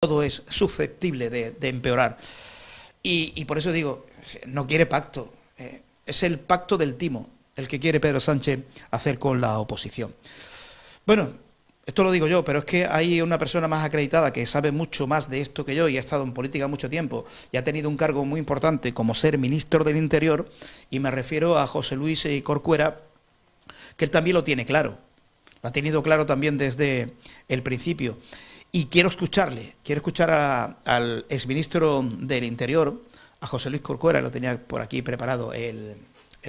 todo es susceptible de empeorar. Y por eso digo, no quiere pacto, es el pacto del timo el que quiere Pedro Sánchez hacer con la oposición. Bueno, esto lo digo yo, pero es que hay una persona más acreditada que sabe mucho más de esto que yo y ha estado en política mucho tiempo y ha tenido un cargo muy importante como ser ministro del Interior, y me refiero a José Luis Corcuera, que él también lo tiene claro, lo ha tenido claro también desde el principio. Y quiero escuchar al exministro del Interior, a José Luis Corcuera, lo tenía por aquí preparado el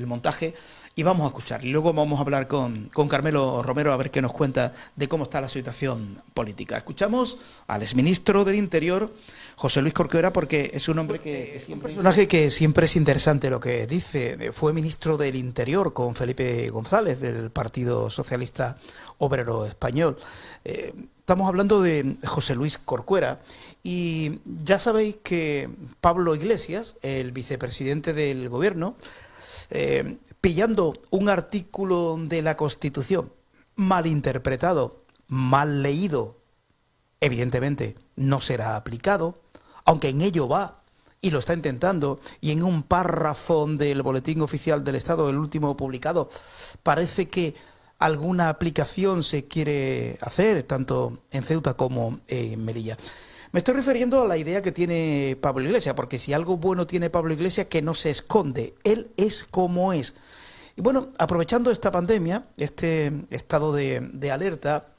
montaje, y vamos a escuchar. Y luego vamos a hablar con Carmelo Romero a ver qué nos cuenta de cómo está la situación política. Escuchamos al exministro del Interior, José Luis Corcuera, porque es un hombre un personaje que siempre es interesante lo que dice. Fue ministro del Interior con Felipe González, del Partido Socialista Obrero Español. Estamos hablando de José Luis Corcuera, y ya sabéis que Pablo Iglesias, el vicepresidente del Gobierno, pillando un artículo de la Constitución mal interpretado, mal leído, evidentemente no será aplicado, aunque en ello va y lo está intentando, y en un párrafo del Boletín Oficial del Estado, el último publicado, parece que alguna aplicación se quiere hacer, tanto en Ceuta como en Melilla. Me estoy refiriendo a la idea que tiene Pablo Iglesias, porque si algo bueno tiene Pablo Iglesias, que no se esconde, él es como es. Y bueno, aprovechando esta pandemia, este estado de alerta,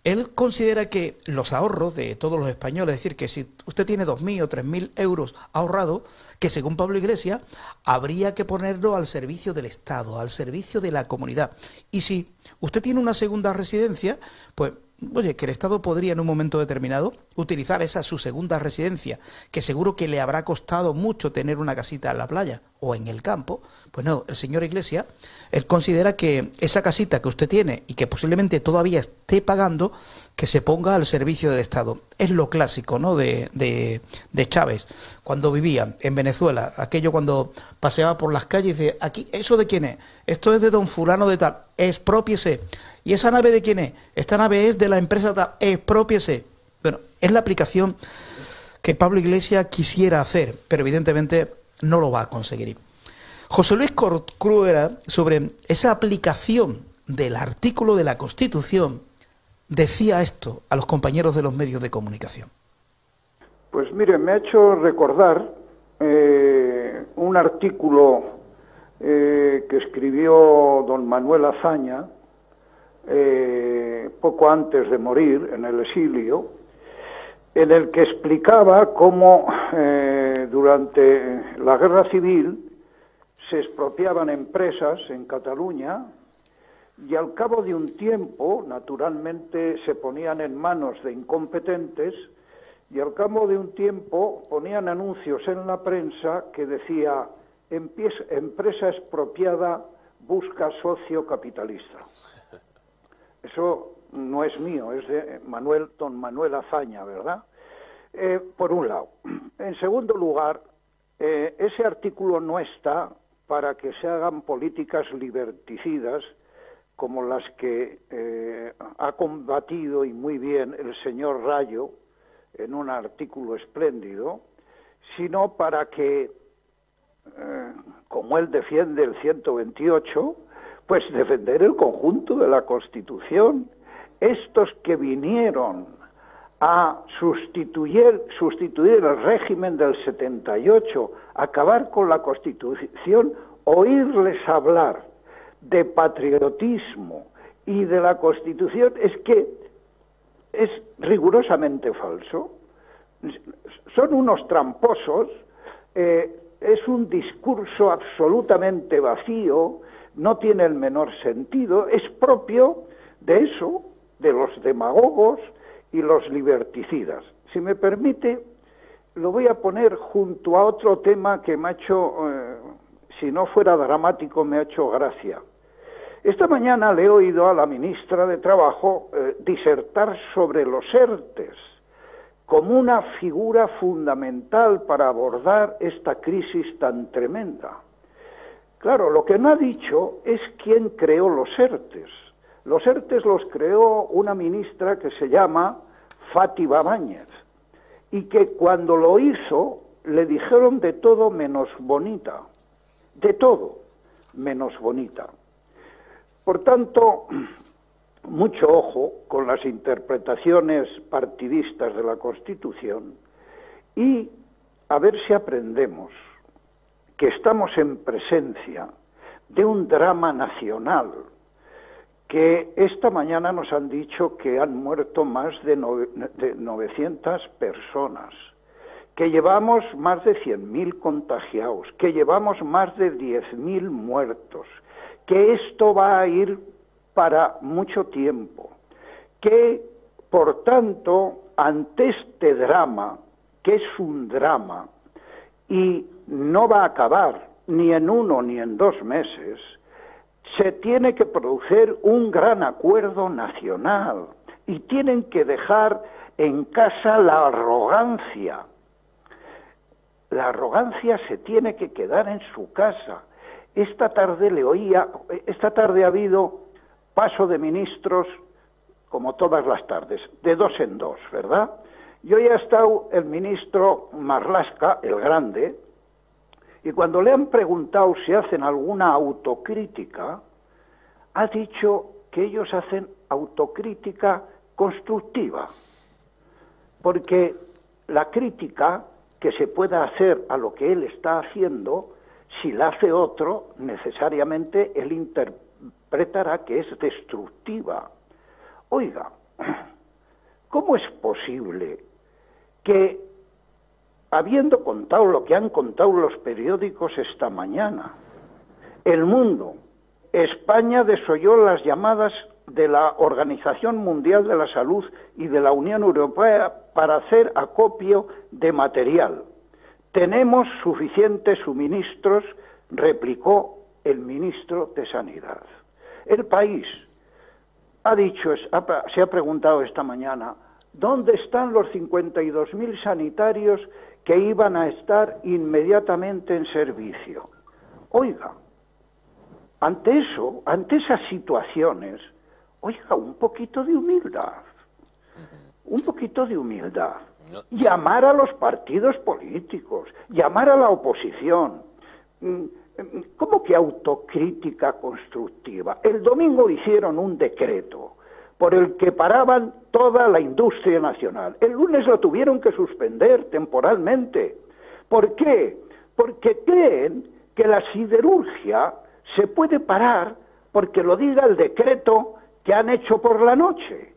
él considera que los ahorros de todos los españoles, es decir, que si usted tiene 2.000 o 3.000 euros ahorrado, que según Pablo Iglesias, habría que ponerlo al servicio del Estado, al servicio de la comunidad. Y si usted tiene una segunda residencia, pues, oye, que el Estado podría en un momento determinado utilizar esa su segunda residencia, que seguro que le habrá costado mucho tener una casita en la playa o en el campo. Pues no, el señor Iglesias, él considera que esa casita que usted tiene y que posiblemente todavía esté pagando, que se ponga al servicio del Estado. Es lo clásico, ¿no?, de Chávez, cuando vivía en Venezuela, aquello cuando paseaba por las calles y dice, aquí, ¿eso de quién es? Esto es de don fulano de tal, exprópiese. ¿Y esa nave de quién es? Esta nave es de la empresa tal, exprópiese. Bueno, es la aplicación que Pablo Iglesias quisiera hacer, pero evidentemente no lo va a conseguir. José Luis Corcuera, sobre esa aplicación del artículo de la Constitución, decía esto a los compañeros de los medios de comunicación. Pues mire, me ha hecho recordar un artículo que escribió don Manuel Azaña poco antes de morir en el exilio, en el que explicaba cómo durante la guerra civil se expropiaban empresas en Cataluña y al cabo de un tiempo, naturalmente, se ponían en manos de incompetentes, y al cabo de un tiempo ponían anuncios en la prensa que decía: empresa expropiada busca socio capitalista. Eso no es mío, es de don Manuel Azaña, ¿verdad? Por un lado. En segundo lugar, ese artículo no está para que se hagan políticas liberticidas como las que ha combatido, y muy bien, el señor Rayo en un artículo espléndido, sino para que, como él defiende el 128, pues defender el conjunto de la Constitución. Estos que vinieron a sustituir el régimen del 78, acabar con la Constitución, oírles hablar de patriotismo y de la Constitución, es que es rigurosamente falso. Son unos tramposos, es un discurso absolutamente vacío, no tiene el menor sentido, es propio de eso, de los demagogos y los liberticidas. Si me permite, lo voy a poner junto a otro tema que me ha hecho, si no fuera dramático, me ha hecho gracia. Esta mañana le he oído a la ministra de Trabajo disertar sobre los ERTES como una figura fundamental para abordar esta crisis tan tremenda. Claro, lo que no ha dicho es quién creó los ERTES. Los ERTES los creó una ministra que se llama Fátima Báñez. y que cuando lo hizo le dijeron de todo menos bonita, de todo menos bonita. Por tanto, mucho ojo con las interpretaciones partidistas de la Constitución y a ver si aprendemos que estamos en presencia de un drama nacional, que esta mañana nos han dicho que han muerto más de 900 personas, que llevamos más de 100.000 contagiados, que llevamos más de 10.000 muertos, que esto va a ir para mucho tiempo, que, por tanto, ante este drama, que es un drama, y no va a acabar ni en 1 ni en 2 meses, se tiene que producir un gran acuerdo nacional y tienen que dejar en casa la arrogancia. La arrogancia se tiene que quedar en su casa. Esta tarde ha habido paso de ministros, como todas las tardes, de 2 en 2, ¿verdad? Y hoy ha estado el ministro Marlaska, el grande, y cuando le han preguntado si hacen alguna autocrítica, ha dicho que ellos hacen autocrítica constructiva, porque la crítica que se pueda hacer a lo que él está haciendo, si la hace otro, necesariamente él interpretará que es destructiva. Oiga, ¿cómo es posible que, habiendo contado lo que han contado los periódicos esta mañana, El Mundo, España desoyó las llamadas de la Organización Mundial de la Salud y de la Unión Europea para hacer acopio de material? Tenemos suficientes suministros, replicó el ministro de Sanidad. El País se ha preguntado esta mañana, ¿dónde están los 52.000 sanitarios que iban a estar inmediatamente en servicio? Oiga, ante esas situaciones, oiga, un poquito de humildad, llamar a los partidos políticos, llamar a la oposición. ¿Cómo que autocrítica constructiva? El domingo hicieron un decreto por el que paraban toda la industria nacional. El lunes lo tuvieron que suspender temporalmente. ¿Por qué? Porque creen que la siderurgia se puede parar porque lo diga el decreto que han hecho por la noche.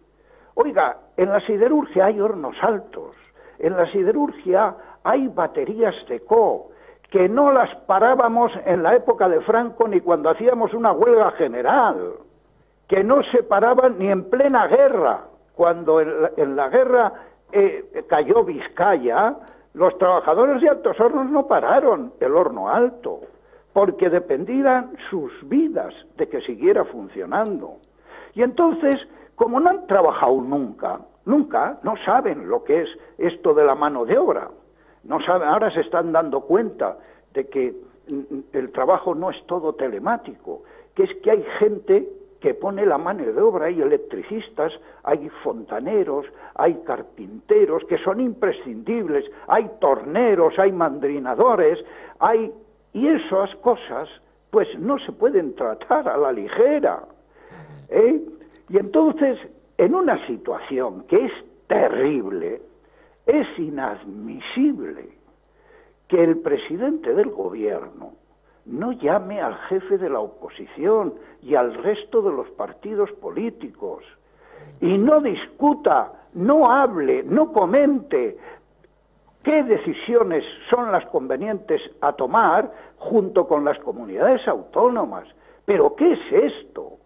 Oiga, en la siderurgia hay hornos altos, en la siderurgia hay baterías de CO, que no las parábamos en la época de Franco ni cuando hacíamos una huelga general, que no se paraban ni en plena guerra. Cuando en la guerra cayó Vizcaya, los trabajadores de Altos Hornos no pararon el horno alto, porque dependían sus vidas de que siguiera funcionando. Y entonces, como no han trabajado nunca, no saben lo que es esto de la mano de obra. No saben, ahora se están dando cuenta de que el trabajo no es todo telemático, que es que hay gente que pone la mano de obra, hay electricistas, hay fontaneros, hay carpinteros que son imprescindibles, hay torneros, hay mandrinadores, y esas cosas pues no se pueden tratar a la ligera. Y entonces, en una situación que es terrible, es inadmisible que el presidente del gobierno no llame al jefe de la oposición y al resto de los partidos políticos y no discuta, no hable, no comente qué decisiones son las convenientes a tomar junto con las comunidades autónomas. ¿Pero qué es esto?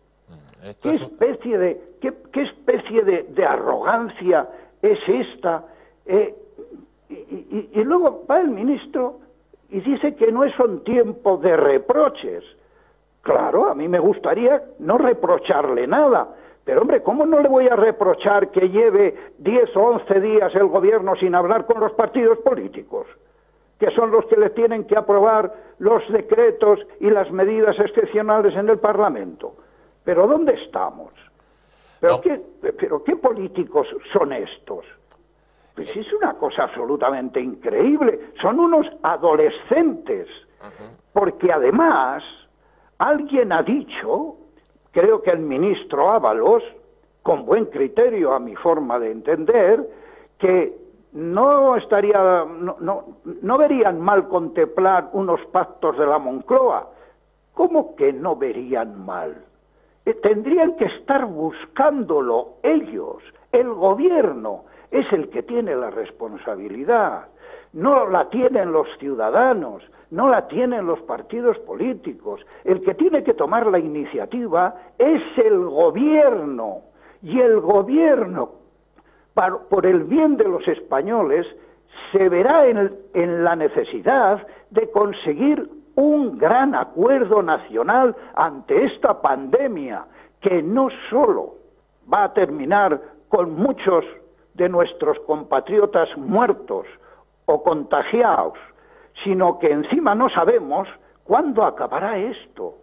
¿Qué especie de arrogancia es esta? Y luego va el ministro y dice que no es un tiempo de reproches. Claro, a mí me gustaría no reprocharle nada, pero hombre, ¿cómo no le voy a reprochar que lleve 10 o 11 días el gobierno sin hablar con los partidos políticos, que son los que le tienen que aprobar los decretos y las medidas excepcionales en el Parlamento? ¿Pero dónde estamos? ¿Pero qué políticos son estos? Pues es una cosa absolutamente increíble. Son unos adolescentes. Porque además, alguien ha dicho, creo que el ministro Ábalos, con buen criterio a mi forma de entender, que no verían mal contemplar unos pactos de la Moncloa. ¿Cómo que no verían mal? Tendrían que estar buscándolo ellos. El gobierno es el que tiene la responsabilidad. No la tienen los ciudadanos, no la tienen los partidos políticos. El que tiene que tomar la iniciativa es el gobierno. Y el gobierno, por el bien de los españoles, se verá en la necesidad de conseguir un gran acuerdo nacional ante esta pandemia, que no solo va a terminar con muchos de nuestros compatriotas muertos o contagiados, sino que encima no sabemos cuándo acabará esto.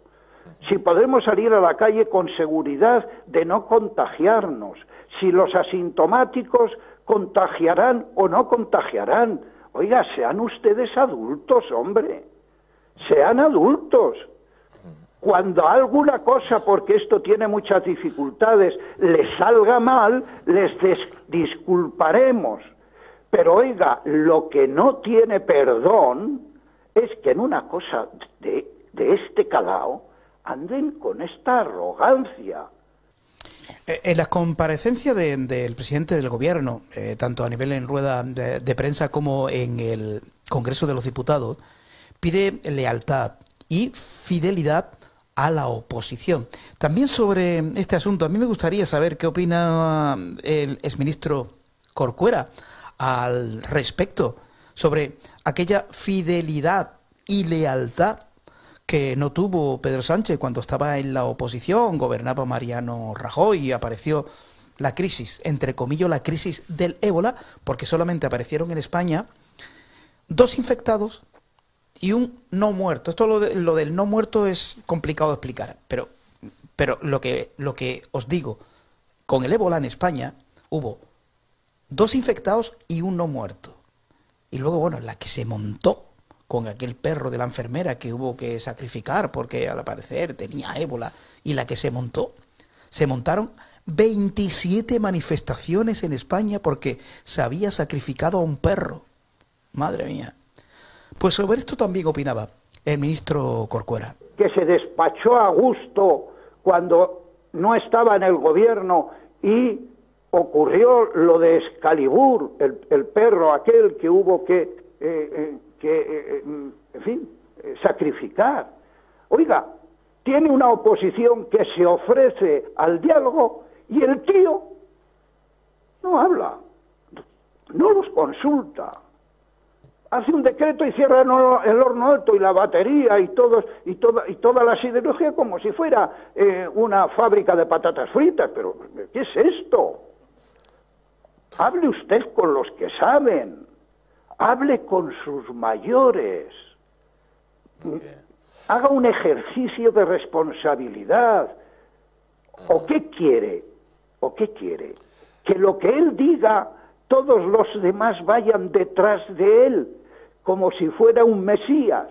Si podremos salir a la calle con seguridad de no contagiarnos, si los asintomáticos contagiarán o no contagiarán. Oiga, sean ustedes adultos, hombre, sean adultos. Cuando alguna cosa, porque esto tiene muchas dificultades, les salga mal, les disculparemos. Pero oiga, lo que no tiene perdón es que en una cosa de este calao anden con esta arrogancia. En las comparecencias del presidente del gobierno, tanto a nivel en rueda de prensa como en el Congreso de los Diputados, pide lealtad y fidelidad a la oposición. También sobre este asunto, a mí me gustaría saber qué opina el exministro Corcuera al respecto, sobre aquella fidelidad y lealtad que no tuvo Pedro Sánchez cuando estaba en la oposición, gobernaba Mariano Rajoy y apareció la crisis, entre comillas, la crisis del ébola, porque solamente aparecieron en España 2 infectados y un no muerto. Esto lo del no muerto es complicado de explicar, pero lo que os digo, con el ébola en España hubo 2 infectados y un no muerto. Y luego, bueno, la que se montó con aquel perro de la enfermera que hubo que sacrificar porque al parecer tenía ébola, y la que se montaron 27 manifestaciones en España porque se había sacrificado a un perro. Madre mía. Pues sobre esto también opinaba el ministro Corcuera. Que se despachó a gusto cuando no estaba en el gobierno y ocurrió lo de Excalibur, el perro aquel que hubo que sacrificar. Oiga, tiene una oposición que se ofrece al diálogo y el tío no habla, no los consulta. Hace un decreto y cierra el horno alto y la batería y toda la siderurgia como si fuera una fábrica de patatas fritas. Pero, ¿qué es esto? Hable usted con los que saben. Hable con sus mayores. Haga un ejercicio de responsabilidad. ¿O qué quiere? Que lo que él diga, todos los demás vayan detrás de él, como si fuera un Mesías.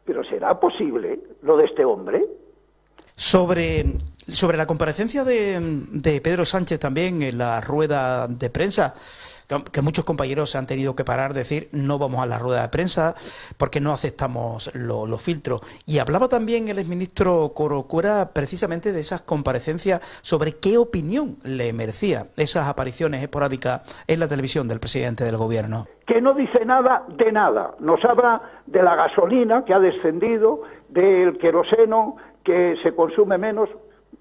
¿Pero será posible lo de este hombre? Sobre la comparecencia de Pedro Sánchez también en la rueda de prensa, que muchos compañeros se han tenido que parar, decir no vamos a la rueda de prensa porque no aceptamos los filtros. Y hablaba también el exministro Corcuera precisamente de esas comparecencias, sobre qué opinión le merecía esas apariciones esporádicas en la televisión del presidente del gobierno. Que no dice nada de nada. Nos habla de la gasolina que ha descendido, del queroseno que se consume menos.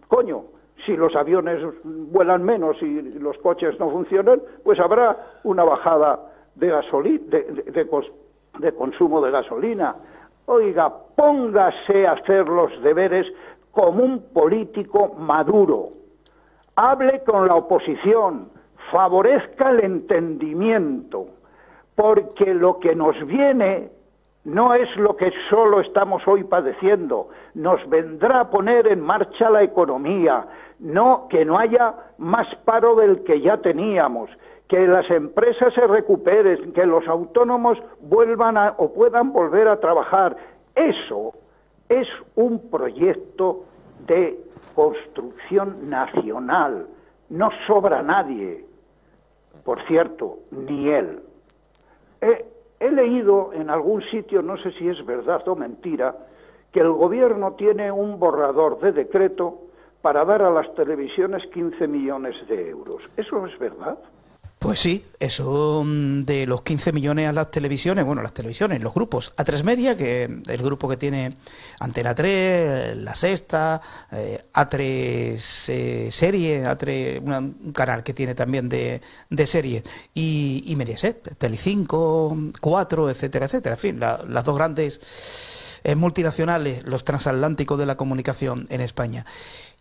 Coño, si los aviones vuelan menos y los coches no funcionan, pues habrá una bajada de consumo de gasolina. Oiga, póngase a hacer los deberes como un político maduro. Hable con la oposición, favorezca el entendimiento, porque lo que nos viene no es lo que solo estamos hoy padeciendo, nos vendrá a poner en marcha la economía, que no haya más paro del que ya teníamos, que las empresas se recuperen, que los autónomos vuelvan o puedan volver a trabajar. Eso es un proyecto de construcción nacional. No sobra nadie. Por cierto, ni él. He leído en algún sitio, no sé si es verdad o mentira, que el gobierno tiene un borrador de decreto para dar a las televisiones 15 millones de euros. ¿Eso es verdad? Pues sí, eso de los 15 millones a las televisiones, bueno, las televisiones, los grupos, A3 Media, que es el grupo que tiene Antena 3, La Sexta, A3 Serie, A3, un canal que tiene también de series, y Mediaset, Telecinco, 4, etcétera, etcétera, en fin, las dos grandes multinacionales, los transatlánticos de la comunicación en España.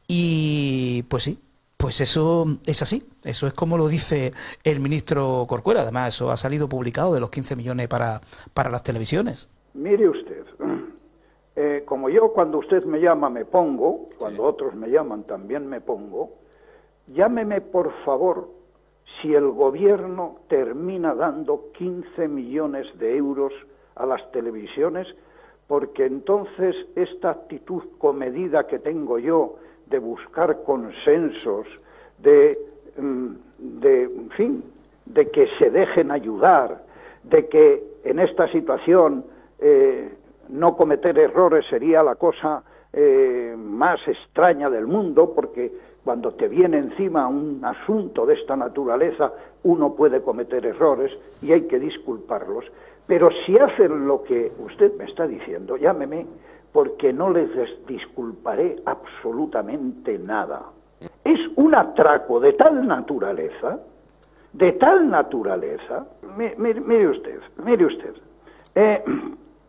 Y pues sí. Pues eso es así, eso es como lo dice el ministro Corcuera. Además, eso ha salido publicado de los 15 millones para las televisiones. Mire usted, como yo cuando usted me llama me pongo, cuando otros me llaman también me pongo, llámeme por favor si el gobierno termina dando 15 millones de euros a las televisiones, porque entonces esta actitud comedida que tengo yo de buscar consensos, en fin, de que se dejen ayudar, de que en esta situación no cometer errores sería la cosa más extraña del mundo, porque cuando te viene encima un asunto de esta naturaleza, uno puede cometer errores y hay que disculparlos. Pero si hacen lo que usted me está diciendo, llámeme, porque no les disculparé absolutamente nada. Es un atraco de tal naturaleza, mire usted,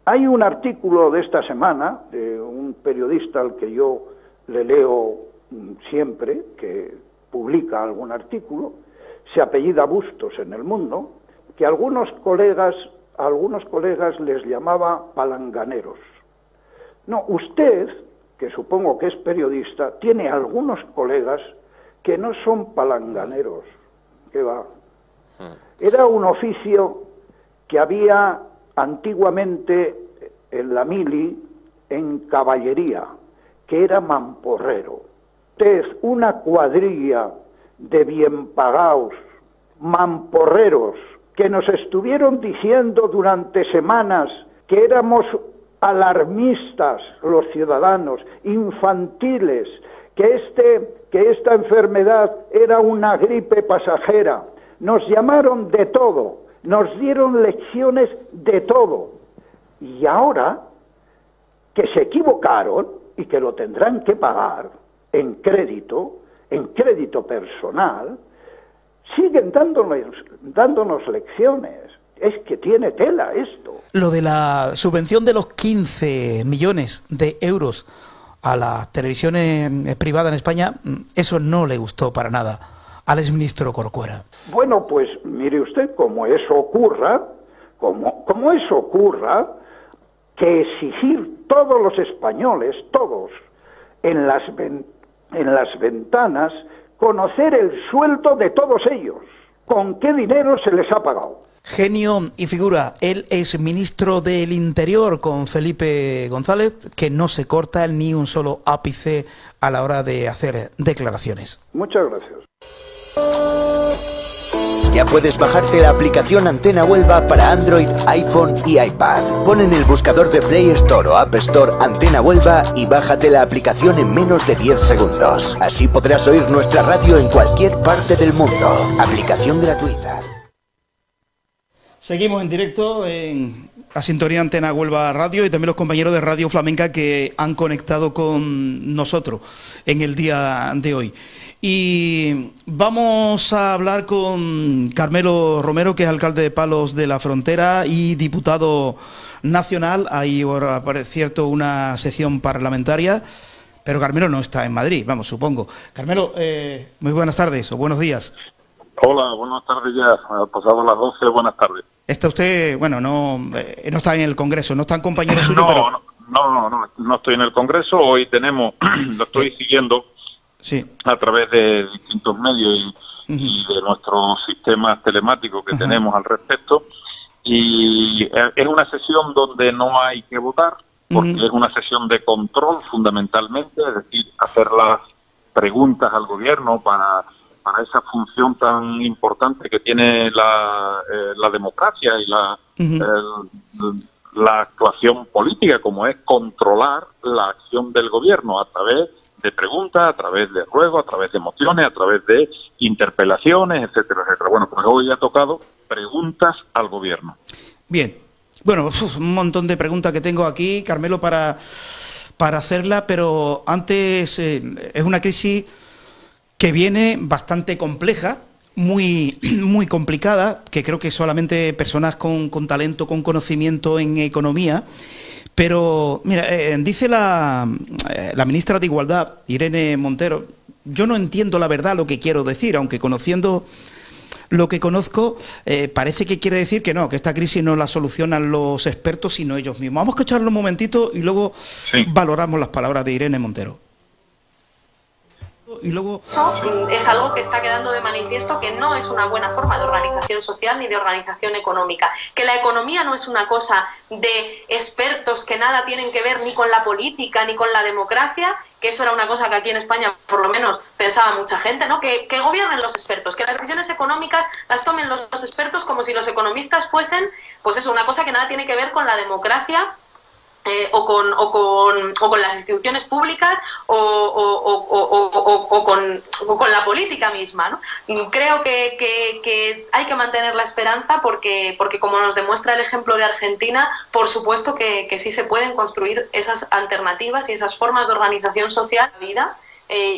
hay un artículo de esta semana, de un periodista al que yo le leo siempre, que publica algún artículo, se apellida Bustos en El Mundo, que algunos colegas les llamaba palanganeros. No, usted, que supongo que es periodista, tiene algunos colegas que no son palanganeros. ¿Qué va? Era un oficio que había antiguamente en la mili, en caballería, que era mamporrero. Usted, una cuadrilla de bien pagados, mamporreros, que nos estuvieron diciendo durante semanas que éramos alarmistas los ciudadanos, infantiles, que esta enfermedad era una gripe pasajera. Nos llamaron de todo, nos dieron lecciones de todo. Y ahora que se equivocaron y que lo tendrán que pagar en crédito personal, siguen dándonos lecciones. Es que tiene tela esto. Lo de la subvención de los 15 millones de euros a las televisiones privadas en España, eso no le gustó para nada al exministro Corcuera. Bueno, pues mire usted, como eso ocurra, que exigir todos los españoles, todos, en las ventanas, conocer el sueldo de todos ellos, con qué dinero se les ha pagado. Genio y figura, él es ministro del Interior con Felipe González, que no se corta ni un solo ápice a la hora de hacer declaraciones. Muchas gracias. Ya puedes bajarte la aplicación Antena Huelva para Android, iPhone y iPad. Pon en el buscador de Play Store o App Store Antena Huelva y bájate la aplicación en menos de 10 segundos. Así podrás oír nuestra radio en cualquier parte del mundo. Aplicación gratuita. Seguimos en directo en la sintonía Antena Huelva Radio y también los compañeros de Radio Flamenca que han conectado con nosotros en el día de hoy. Y vamos a hablar con Carmelo Romero, que es alcalde de Palos de la Frontera y diputado nacional. Hay, por cierto, una sesión parlamentaria, pero Carmelo no está en Madrid, vamos, supongo. Carmelo, muy buenas tardes o buenos días. Hola, buenas tardes ya, pasado las 12, buenas tardes. Está usted, bueno, no está en el Congreso, no está en compañero suyo, pero... No estoy en el Congreso, hoy lo estoy siguiendo sí, a través de distintos medios y de nuestros sistemas telemáticos que tenemos al respecto. Y es una sesión donde no hay que votar, porque es una sesión de control fundamentalmente, es decir, hacer las preguntas al gobierno para esa función tan importante que tiene la democracia y la actuación política, como es controlar la acción del gobierno a través de preguntas, a través de ruegos, a través de mociones, a través de interpelaciones, etcétera, etcétera. Bueno, pues hoy ha tocado preguntas al gobierno. Bien. Bueno, un montón de preguntas que tengo aquí, Carmelo, para hacerla, pero antes es una crisis que viene bastante compleja, muy complicada, que creo que solamente personas con talento, con conocimiento en economía. Pero, mira, dice la ministra de Igualdad, Irene Montero, yo no entiendo la verdad lo que quiero decir, aunque conociendo lo que conozco, parece que quiere decir que no, que esta crisis no la solucionan los expertos, sino ellos mismos. Vamos a escucharlo un momentito y luego valoramos las palabras de Irene Montero. Y luego... Es algo que está quedando de manifiesto que no es una buena forma de organización social ni de organización económica, que la economía no es una cosa de expertos que nada tienen que ver ni con la política ni con la democracia, que eso era una cosa que aquí en España por lo menos pensaba mucha gente, ¿no? Que gobiernen los expertos, que las decisiones económicas las tomen los expertos como si los economistas fuesen, pues eso, una cosa que nada tiene que ver con la democracia. O con las instituciones públicas o con la política misma, ¿no? Creo que hay que mantener la esperanza porque como nos demuestra el ejemplo de Argentina, por supuesto que sí se pueden construir esas alternativas y esas formas de organización social en la vida.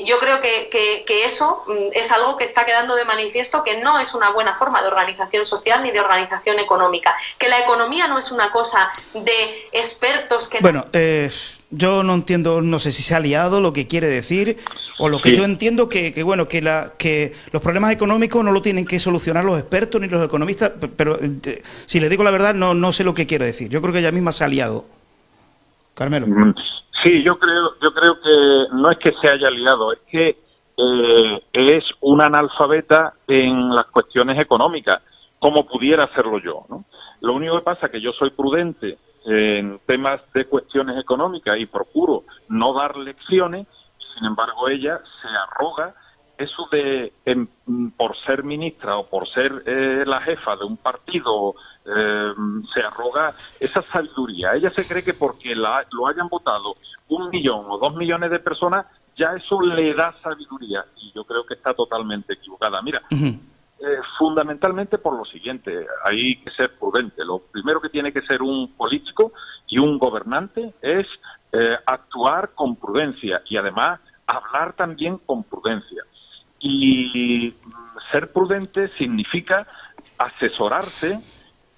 Yo creo que eso es algo que está quedando de manifiesto que no es una buena forma de organización social ni de organización económica, que la economía no es una cosa de expertos que... Bueno, yo no entiendo, no sé si se ha liado lo que quiere decir o lo que yo entiendo que los problemas económicos no lo tienen que solucionar los expertos ni los economistas, pero si le digo la verdad no sé lo que quiere decir. Yo creo que ella misma se ha liado. Carmelo. Sí, yo creo que no es que se haya liado, es que es una analfabeta en las cuestiones económicas, como pudiera hacerlo yo, ¿no? Lo único que pasa es que yo soy prudente en temas de cuestiones económicas y procuro no dar lecciones, sin embargo ella se arroga eso de, por ser ministra o por ser la jefa de un partido, se arroga esa sabiduría. Ella se cree que porque lo hayan votado 1 millón o 2 millones de personas, ya eso le da sabiduría. Y yo creo que está totalmente equivocada. Mira, fundamentalmente por lo siguiente, hay que ser prudente. Lo primero que tiene que ser un político y un gobernante es actuar con prudencia y además hablar también con prudencia. Y ser prudente significa asesorarse,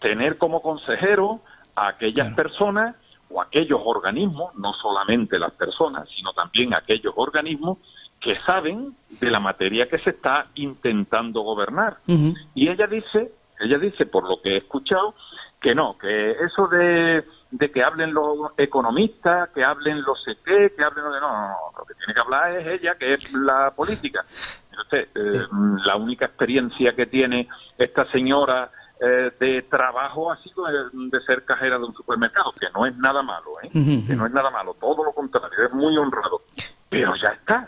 tener como consejero a aquellas personas o aquellos organismos, no solamente las personas, sino también aquellos organismos que saben de la materia que se está intentando gobernar. Y ella dice, por lo que he escuchado, que no, que eso de que hablen los economistas, que hablen los sé qué, que hablen no, lo que tiene que hablar es ella, que es la política. Entonces, la única experiencia que tiene esta señora de trabajo ha sido de ser cajera de un supermercado, que no es nada malo, que no es nada malo, todo lo contrario, es muy honrado, pero ya está,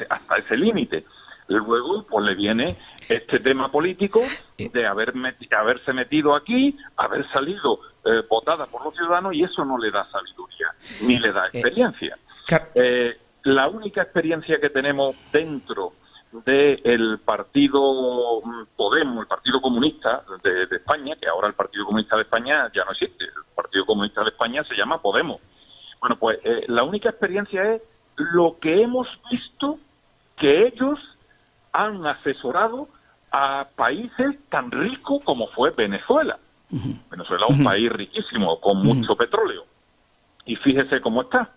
hasta ese límite. Luego, pues le viene este tema político de haberse metido aquí, haber salido votada por los ciudadanos, y eso no le da sabiduría, ni le da experiencia. La única experiencia que tenemos dentro del partido Podemos, el Partido Comunista de España, que ahora el Partido Comunista de España ya no existe, el Partido Comunista de España se llama Podemos. Bueno, pues la única experiencia es lo que hemos visto que ellos han asesorado a países tan ricos como fue Venezuela. Venezuela es un país riquísimo, con mucho petróleo. Y fíjese cómo está.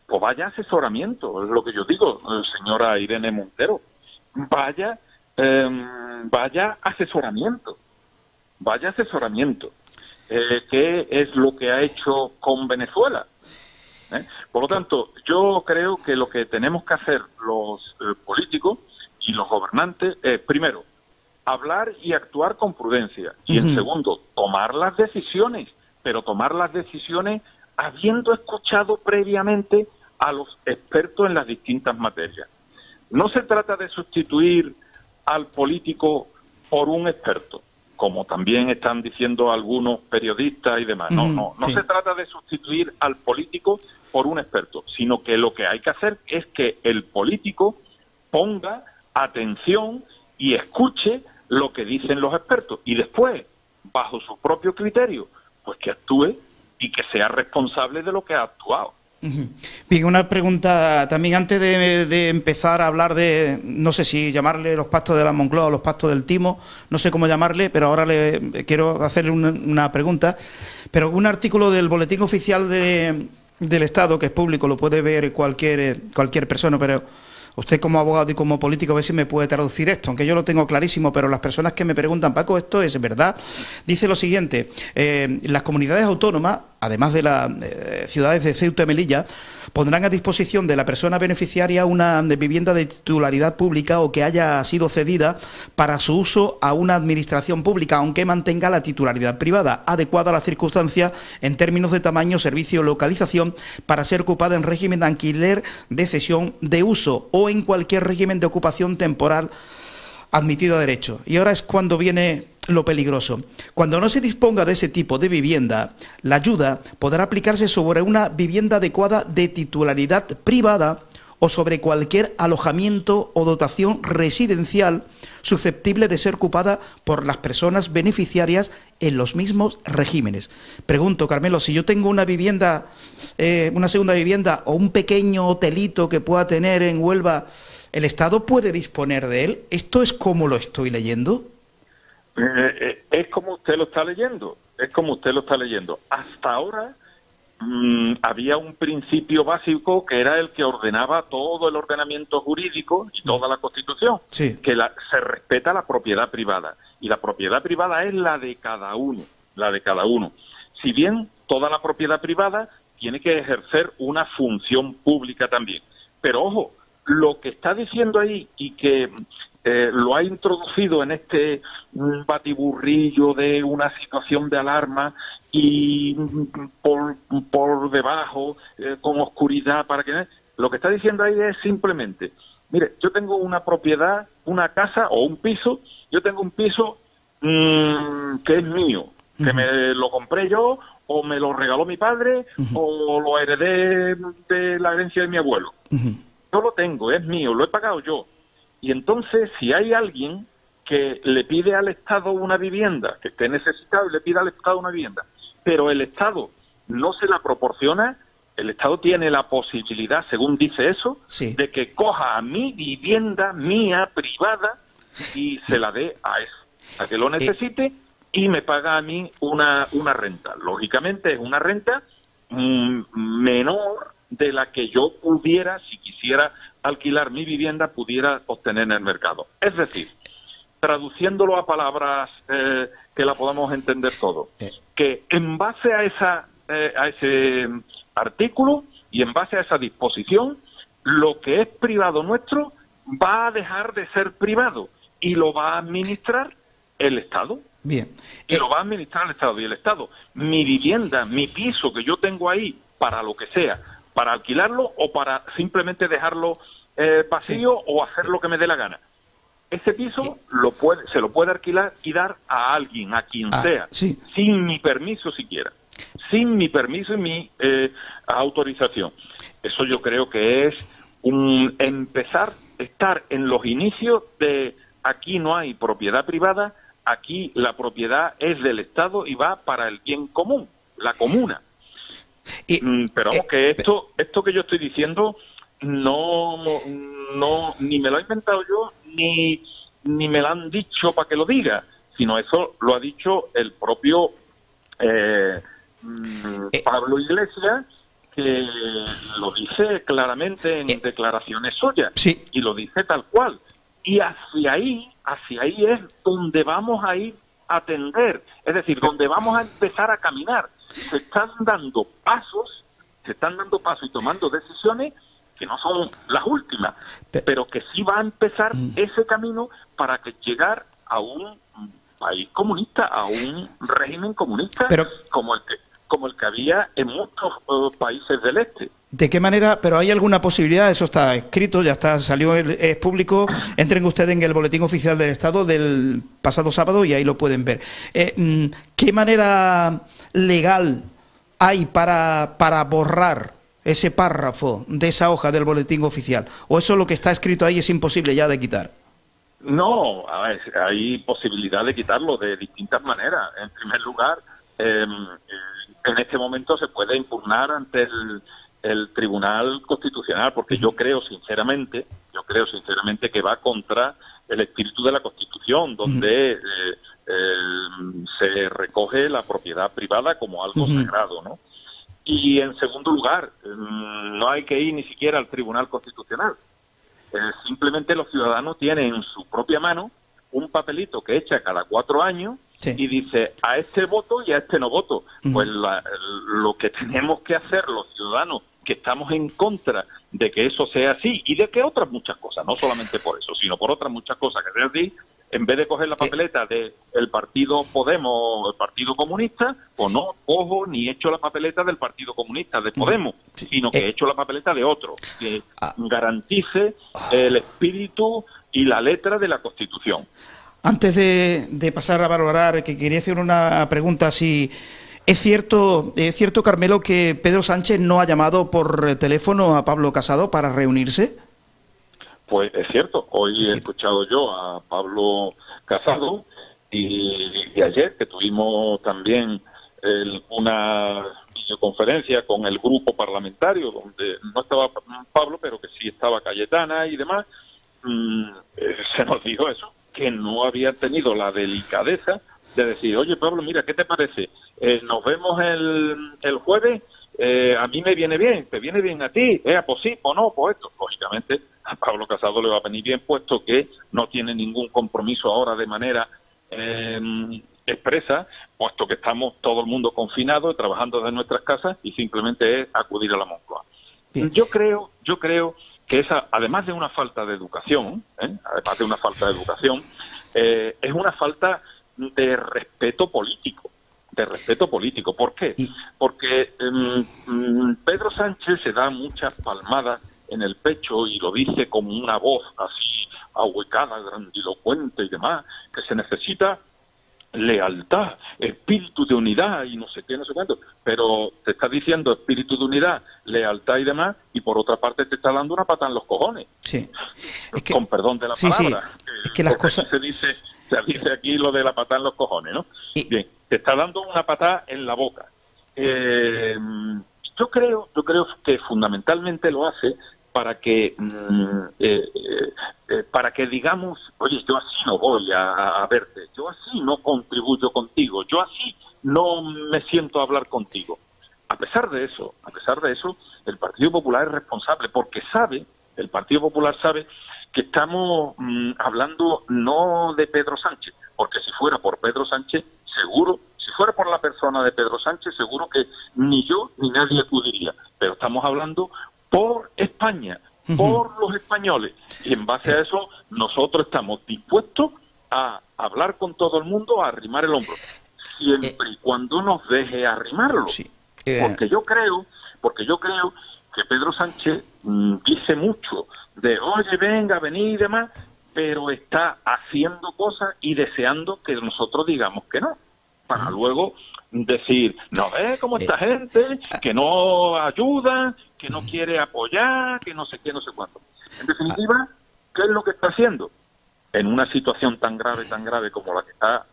Pues vaya asesoramiento, es lo que yo digo, señora Irene Montero. Vaya asesoramiento. ¿Qué es lo que ha hecho con Venezuela? Por lo tanto, yo creo que lo que tenemos que hacer los políticos y los gobernantes es, primero, hablar y actuar con prudencia. Y en segundo, tomar las decisiones, pero tomar las decisiones habiendo escuchado previamente a los expertos en las distintas materias. No se trata de sustituir al político por un experto, como también están diciendo algunos periodistas y demás. No se trata de sustituir al político por un experto, sino que lo que hay que hacer es que el político ponga atención y escuche lo que dicen los expertos y después, bajo su propio criterio, pues que actúe y que sea responsable de lo que ha actuado. Bien, una pregunta también antes de empezar a hablar de, no sé si llamarle los pactos de la Moncloa o los pactos del Timo, no sé cómo llamarle, pero ahora le quiero hacerle una pregunta. Pero un artículo del Boletín Oficial del Estado, que es público, lo puede ver cualquier persona, pero usted como abogado y como político a ver si me puede traducir esto, aunque yo lo tengo clarísimo, pero las personas que me preguntan, Paco, ¿esto es verdad? Dice lo siguiente, las comunidades autónomas, además de las ciudades de Ceuta y Melilla, pondrán a disposición de la persona beneficiaria una vivienda de titularidad pública o que haya sido cedida para su uso a una administración pública, aunque mantenga la titularidad privada, adecuada a las circunstancias en términos de tamaño, servicio o localización, para ser ocupada en régimen de alquiler, de cesión, de uso o en cualquier régimen de ocupación temporal admitido a derecho. Y ahora es cuando viene lo peligroso. Cuando no se disponga de ese tipo de vivienda, la ayuda podrá aplicarse sobre una vivienda adecuada de titularidad privada o sobre cualquier alojamiento o dotación residencial susceptible de ser ocupada por las personas beneficiarias en los mismos regímenes. Pregunto, Carmelo, si yo tengo una vivienda, una segunda vivienda o un pequeño hotelito que pueda tener en Huelva, ¿el Estado puede disponer de él? ¿Esto es como lo estoy leyendo? Es como usted lo está leyendo, Hasta ahora había un principio básico que era el que ordenaba todo el ordenamiento jurídico y toda la Constitución, sí, que se respeta la propiedad privada, y la propiedad privada es la de cada uno. Si bien toda la propiedad privada tiene que ejercer una función pública también. Pero ojo, lo que está diciendo ahí y que lo ha introducido en este batiburrillo de una situación de alarma y por debajo, con oscuridad, para que lo que está diciendo ahí es simplemente, mire, yo tengo una propiedad, una casa o un piso, yo tengo un piso que es mío, que me lo compré yo o me lo regaló mi padre o lo heredé de la herencia de mi abuelo. Yo lo tengo, es mío, lo he pagado yo. Y entonces, si hay alguien que le pide al Estado una vivienda, que esté necesitado y le pide al Estado una vivienda, pero el Estado no se la proporciona, el Estado tiene la posibilidad, según dice eso, sí, de que coja a mi vivienda mía, privada, y se la dé a que lo necesite y me paga a mí una renta. Lógicamente es una renta menor de la que yo pudiera, si quisiera alquilar mi vivienda, pudiera obtener en el mercado. Es decir, traduciéndolo a palabras que la podamos entender todo, que en base a ese artículo y en base a esa disposición, lo que es privado nuestro va a dejar de ser privado y lo va a administrar el Estado. Bien. Y lo va a administrar el Estado. Y el Estado, mi vivienda, mi piso que yo tengo ahí, para lo que sea, para alquilarlo o para simplemente dejarlo vacío, sí, o hacer lo que me dé la gana. Ese piso se lo puede alquilar y dar a alguien, a quien sea, sí, sin mi permiso siquiera, sin mi permiso y mi autorización. Eso yo creo que es empezar a estar en los inicios de aquí no hay propiedad privada, aquí la propiedad es del Estado y va para el bien común, la comuna. Pero vamos, que esto que yo estoy diciendo no ni me lo he inventado yo ni me lo han dicho para que lo diga, sino eso lo ha dicho el propio Pablo Iglesias, que lo dice claramente en declaraciones suyas, sí, y lo dice tal cual, y hacia ahí es donde vamos a ir a tender, es decir, donde vamos a empezar a caminar. Se están dando pasos y tomando decisiones que no son las últimas, Pe- pero que sí va a empezar ese camino para que llegar a un país comunista, a un régimen comunista Pero- como el que había en muchos países del este. ¿De qué manera? Pero hay alguna posibilidad, eso está escrito, ya está, salió, es público. Entren ustedes en el Boletín Oficial del Estado del pasado sábado y ahí lo pueden ver. ¿Qué manera legal hay para borrar ese párrafo de esa hoja del Boletín Oficial? ¿O eso lo que está escrito ahí es imposible ya de quitar? No, a ver, hay posibilidad de quitarlo de distintas maneras. En primer lugar, en este momento se puede impugnar ante el Tribunal Constitucional, porque yo creo sinceramente que va contra el espíritu de la Constitución, donde se recoge la propiedad privada como algo sagrado, ¿no? Y en segundo lugar, no hay que ir ni siquiera al Tribunal Constitucional. Simplemente los ciudadanos tienen en su propia mano un papelito que echa cada 4 años. Sí. Y dice, a este voto y a este no voto. Pues lo que tenemos que hacer los ciudadanos que estamos en contra de que eso sea así y de que otras muchas cosas, no solamente por eso, sino por otras muchas cosas que sea así, en vez de coger la papeleta del partido Podemos, el Partido Comunista, pues no cojo ni echo la papeleta del Partido Comunista, de Podemos, sino que echo la papeleta de otro, que garantice el espíritu y la letra de la Constitución. Antes de pasar a valorar, que quería hacer una pregunta, si es cierto, Carmelo, que Pedro Sánchez no ha llamado por teléfono a Pablo Casado para reunirse. Pues es cierto, hoy he escuchado yo a Pablo Casado y ayer que tuvimos también una videoconferencia con el grupo parlamentario, donde no estaba Pablo, pero que sí estaba Cayetana y demás, se nos dijo eso, que no había tenido la delicadeza de decir, oye Pablo, mira, ¿qué te parece? Nos vemos el jueves, a mí me viene bien, ¿te viene bien a ti? Pues sí, o no, pues esto. Lógicamente, a Pablo Casado le va a venir bien, puesto que no tiene ningún compromiso ahora de manera expresa, puesto que estamos todo el mundo confinado, trabajando desde nuestras casas y simplemente es acudir a la Moncloa. Yo creo que esa, además de una falta de educación, es una falta de respeto político. ¿Por qué? Porque Pedro Sánchez se da muchas palmadas en el pecho y lo dice como una voz así ahuecada, grandilocuente y demás, que se necesita lealtad, espíritu de unidad y no sé qué, no sé cuánto, pero te está diciendo espíritu de unidad, lealtad y demás, y por otra parte te está dando una patada en los cojones. Sí. Es que, con perdón de la palabra. Sí. Es que las cosas... se dice aquí lo de la patada en los cojones, ¿no? Bien, te está dando una patada en la boca. Yo creo que fundamentalmente lo hace para que digamos, oye, yo así no voy a verte, yo así no contribuyo contigo, yo así no me siento a hablar contigo. A pesar de eso, el Partido Popular es responsable porque el Partido Popular sabe que estamos hablando no de Pedro Sánchez, porque si fuera por Pedro Sánchez, seguro, si fuera por la persona de Pedro Sánchez, seguro que ni yo ni nadie acudiría, pero estamos hablando por España, por los españoles, y en base a eso nosotros estamos dispuestos a hablar con todo el mundo, a arrimar el hombro, siempre y cuando nos deje arrimarlo. Sí. Porque yo creo que Pedro Sánchez dice mucho de, oye, venga, vení y demás, pero está haciendo cosas y deseando que nosotros digamos que no, para luego decir, no ves cómo esta gente que no ayuda, que no quiere apoyar, que no sé qué, no sé cuánto. En definitiva, ¿qué es lo que está haciendo? En una situación tan grave como la que está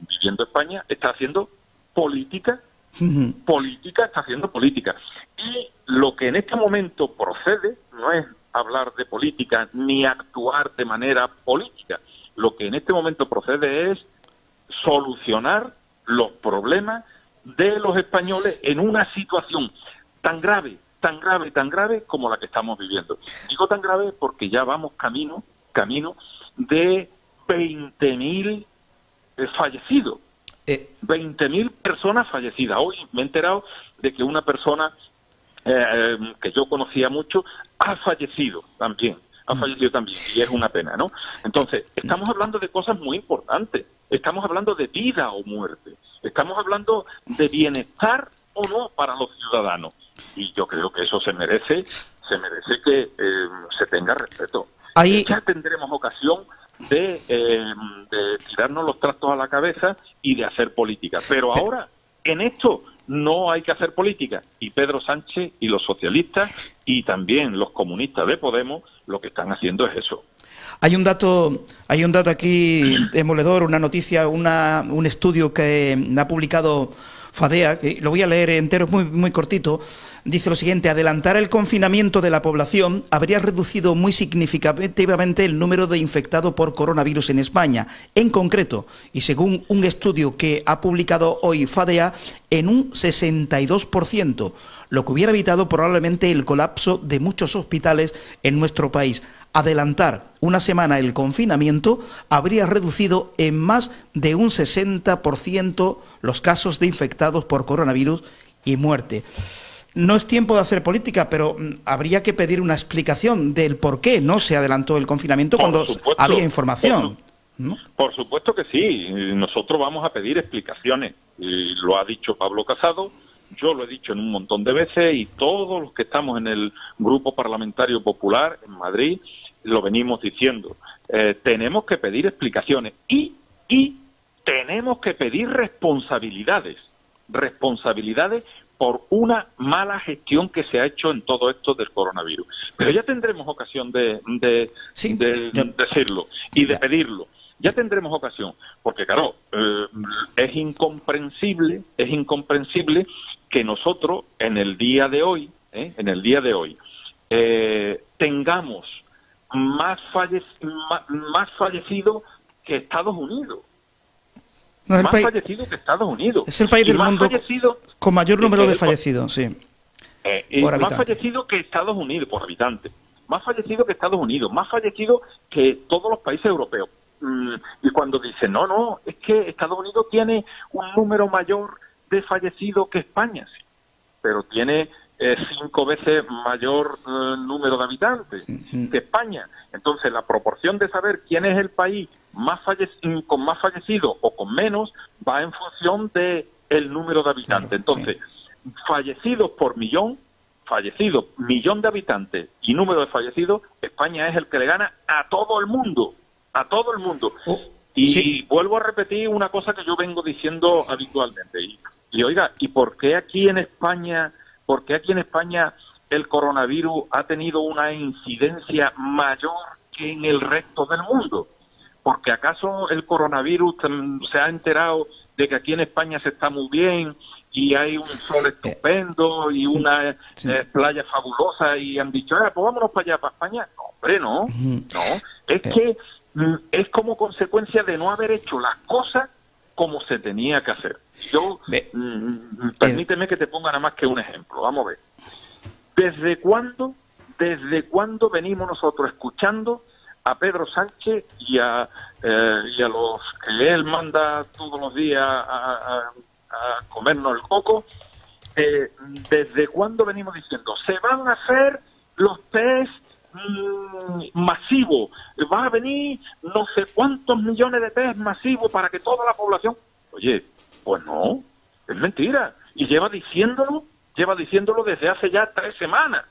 viviendo España, está haciendo política, está haciendo política. Y lo que en este momento procede no es hablar de política ni actuar de manera política. Lo que en este momento procede es solucionar los problemas de los españoles en una situación tan grave como la que estamos viviendo. Digo tan grave porque ya vamos camino de 20.000 fallecidos. 20.000 personas fallecidas. Hoy me he enterado de que una persona que yo conocía mucho, ha fallecido también. Ha fallecido también, y es una pena, ¿no? Entonces, estamos hablando de cosas muy importantes. Estamos hablando de vida o muerte. Estamos hablando de bienestar o no para los ciudadanos. Y yo creo que eso se merece que se tenga respeto. Ahí... Ya tendremos ocasión de tirarnos los trastos a la cabeza y de hacer política. Pero ahora, en esto, no hay que hacer política. Y Pedro Sánchez y los socialistas y también los comunistas de Podemos lo que están haciendo es eso. Hay un dato aquí demoledor, una noticia, un estudio que ha publicado FADEA, que lo voy a leer entero, es muy cortito. Dice lo siguiente: adelantar el confinamiento de la población habría reducido muy significativamente el número de infectados por coronavirus en España. En concreto, y según un estudio que ha publicado hoy FADEA, en un 62%, lo que hubiera evitado probablemente el colapso de muchos hospitales en nuestro país. Adelantar una semana el confinamiento habría reducido en más de un 60% los casos de infectados por coronavirus y muerte. No es tiempo de hacer política, pero habría que pedir una explicación del por qué no se adelantó el confinamiento cuando había información, ¿no? Por supuesto que sí. Nosotros vamos a pedir explicaciones. Y lo ha dicho Pablo Casado, yo lo he dicho en un montón de veces, y todos los que estamos en el Grupo Parlamentario Popular en Madrid lo venimos diciendo. Tenemos que pedir explicaciones y tenemos que pedir responsabilidades por una mala gestión que se ha hecho en todo esto del coronavirus. Pero ya tendremos ocasión de decirlo y de pedirlo. Ya tendremos ocasión, porque claro, es incomprensible que nosotros en el día de hoy, tengamos más fallecidos que Estados Unidos. No, más fallecidos que Estados Unidos. Es el país del mundo con mayor número de fallecidos, sí. Más fallecidos que Estados Unidos por habitante. Más fallecidos que Estados Unidos. Más fallecidos que todos los países europeos. Y cuando dicen, no, es que Estados Unidos tiene un número mayor de fallecidos que España, sí, pero tiene 5 veces mayor número de habitantes que España. Entonces, la proporción de saber quién es el país con más fallecidos o con menos va en función de el número de habitantes. Entonces, fallecidos por millón de habitantes y número de fallecidos, España es el que le gana a todo el mundo. Y vuelvo a repetir una cosa que yo vengo diciendo habitualmente. Y oiga, ¿y por qué aquí en España el coronavirus ha tenido una incidencia mayor que en el resto del mundo? ¿Porque acaso el coronavirus se ha enterado de que aquí en España se está muy bien y hay un sol estupendo y una playa fabulosa y han dicho, pues vámonos para allá, para España? No, hombre, no. Es que es como consecuencia de no haber hecho las cosas como se tenía que hacer. Yo, permíteme que te ponga nada más que un ejemplo. Vamos a ver. ¿Desde cuándo venimos nosotros escuchando a Pedro Sánchez y a los que él manda todos los días a comernos el coco? ¿Desde cuándo venimos diciendo se van a hacer los test masivos? Va a venir no sé cuántos millones de test masivos para que toda la población... Oye, pues no, es mentira. Y lleva diciéndolo desde hace ya 3 semanas.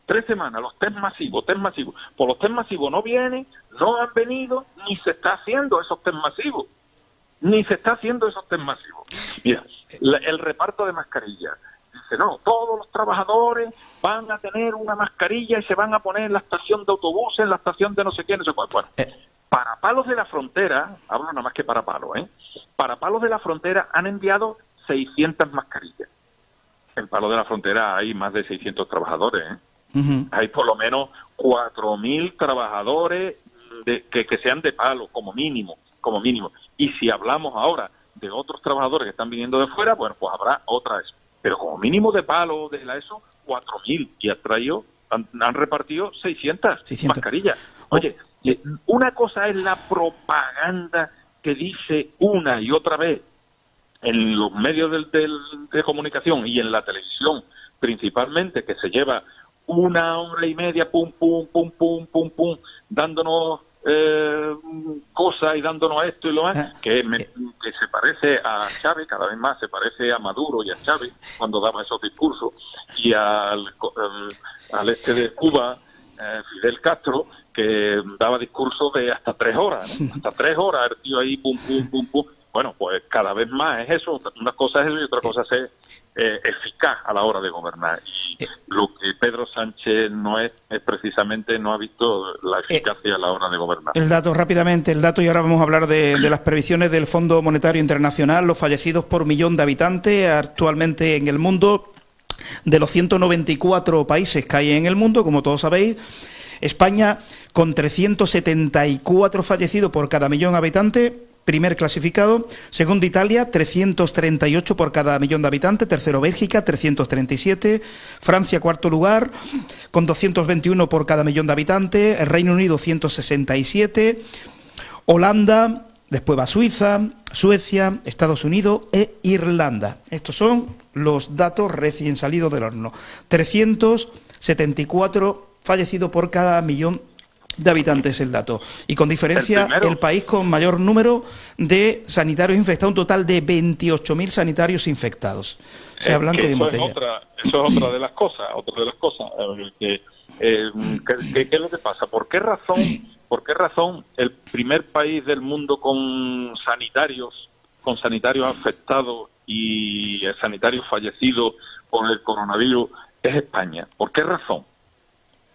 3 semanas, los test masivos. Pues los test masivos no vienen, no han venido, ni se está haciendo esos test masivos. Mira, el reparto de mascarillas. Dice, no, todos los trabajadores van a tener una mascarilla y se van a poner en la estación de autobuses, en la estación de no sé qué, no sé cuál. Bueno, para Palos de la Frontera, hablo nada más que para Palos, para Palos de la Frontera han enviado 600 mascarillas. En Palos de la Frontera hay más de 600 trabajadores, Hay por lo menos 4.000 trabajadores que sean de Palos, como mínimo. Y si hablamos ahora de otros trabajadores que están viniendo de fuera, bueno, pues habrá otra vez. Pero como mínimo de Palos, de la ESO, 4.000. Y han repartido 600 mascarillas. Oye, una cosa es la propaganda que dice una y otra vez en los medios de comunicación y en la televisión principalmente, que se lleva 1 hora y media, pum, pum, pum, pum, pum, pum, dándonos cosas y dándonos esto y lo más, que se parece a Chávez, cada vez más se parece a Maduro y a Chávez cuando daba esos discursos, y al este de Cuba, Fidel Castro, que daba discursos de hasta 3 horas, ¿no? Hasta 3 horas el tío ahí, pum, pum, pum, pum. Bueno, pues cada vez más es eso, una cosa es eso y otra cosa es ser eficaz a la hora de gobernar. Y lo que Pedro Sánchez no es precisamente, no ha visto la eficacia a la hora de gobernar. El dato, rápidamente, y ahora vamos a hablar de las previsiones del Fondo Monetario Internacional, los fallecidos por millón de habitantes actualmente en el mundo. De los 194 países que hay en el mundo, como todos sabéis, España, con 374 fallecidos por cada millón de habitantes, primer clasificado. Segundo, Italia, 338 por cada millón de habitantes. Tercero, Bélgica, 337. Francia, cuarto lugar, con 221 por cada millón de habitantes. El Reino Unido, 167. Holanda, después va Suiza, Suecia, Estados Unidos e Irlanda. Estos son los datos recién salidos del horno. 374 fallecidos por cada millón de habitantes el dato. Y con diferencia, el país con mayor número de sanitarios infectados, un total de 28.000 sanitarios infectados. O sea, blanco y en botella. Eso es otra de las cosas. ¿Qué es lo que pasa? ¿Por qué razón el primer país del mundo con sanitarios afectados y sanitarios fallecidos por el coronavirus es España? ¿Por qué razón?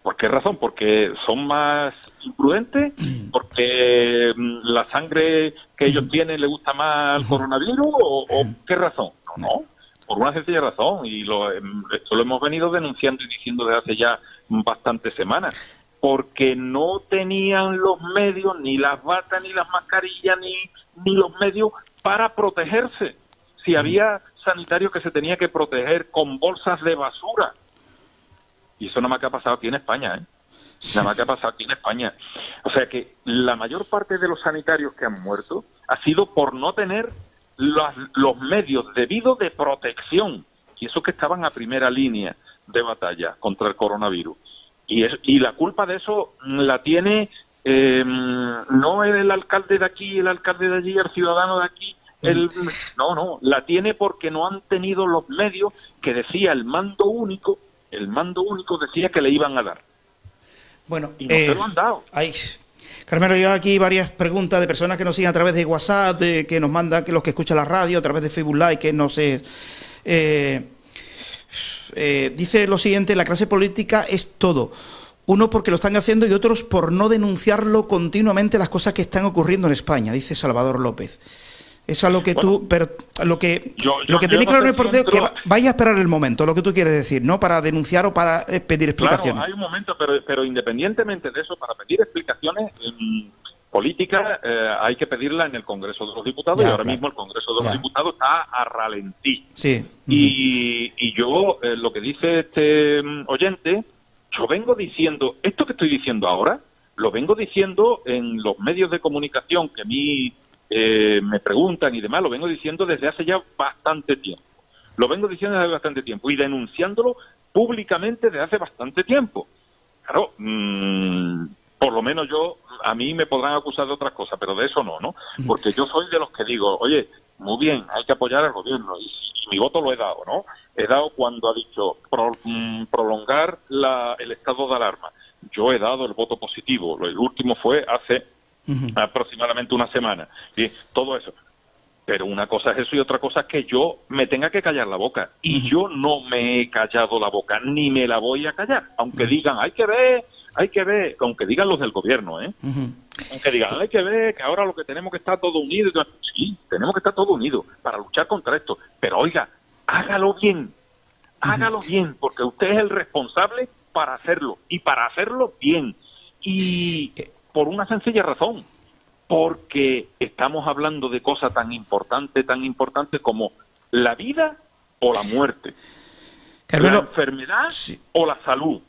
¿Por qué razón? ¿Porque son más imprudentes? ¿Porque la sangre que ellos tienen le gusta más al coronavirus? ¿O qué razón? No, por una sencilla razón, y esto lo hemos venido denunciando y diciendo desde hace ya bastantes semanas, porque no tenían los medios, ni las batas, ni las mascarillas, ni los medios para protegerse. Si había sanitarios que se tenía que proteger con bolsas de basura. Y eso nada más que ha pasado aquí en España, ¿eh? Nada más que ha pasado aquí en España. O sea que la mayor parte de los sanitarios que han muerto ha sido por no tener los medios debidos de protección. Y esos que estaban a primera línea de batalla contra el coronavirus. Y la culpa de eso la tiene no el alcalde de aquí, el alcalde de allí, el ciudadano de aquí. No, la tiene porque no han tenido los medios que decía el mando único decía que le iban a dar. Bueno, y no se lo han dado. Carmelo, yo aquí varias preguntas de personas que nos siguen a través de WhatsApp, que nos mandan, que los que escuchan la radio, a través de Facebook Live, que no sé. Dice lo siguiente: la clase política es todo. Unos porque lo están haciendo y otros por no denunciarlo continuamente las cosas que están ocurriendo en España, dice Salvador López. Es a lo que lo que tenéis claro en el porteo, que vaya a esperar el momento, lo que tú quieres decir, ¿no? Para denunciar o para pedir explicaciones. Claro, hay un momento, pero independientemente de eso, para pedir explicaciones políticas hay que pedirla en el Congreso de los Diputados, y ahora mismo el Congreso de los Diputados está a ralentí. Sí. Y yo, lo que dice este oyente, yo vengo diciendo, esto que estoy diciendo ahora, lo vengo diciendo en los medios de comunicación que a mí me preguntan y demás, lo vengo diciendo desde hace ya bastante tiempo. Y denunciándolo públicamente desde hace bastante tiempo. Claro, por lo menos a mí me podrán acusar de otras cosas, pero de eso no. Porque yo soy de los que digo, oye, muy bien, hay que apoyar al gobierno, y mi voto lo he dado, ¿no? He dado cuando ha dicho prolongar el estado de alarma. Yo he dado el voto positivo, el último fue hace aproximadamente una semana, ¿sí? Todo eso. Pero una cosa es eso y otra cosa es que yo me tenga que callar la boca. Y yo no me he callado la boca, ni me la voy a callar. Aunque digan, hay que ver, aunque digan los del gobierno, ¿eh? Aunque digan, hay que ver, que ahora lo que tenemos que estar todos unidos. Sí, tenemos que estar todos unidos para luchar contra esto. Pero oiga, hágalo bien, porque usted es el responsable para hacerlo, y para hacerlo bien. Y por una sencilla razón, porque estamos hablando de cosas tan importantes como la vida o la muerte, Carmelo, la enfermedad o la salud.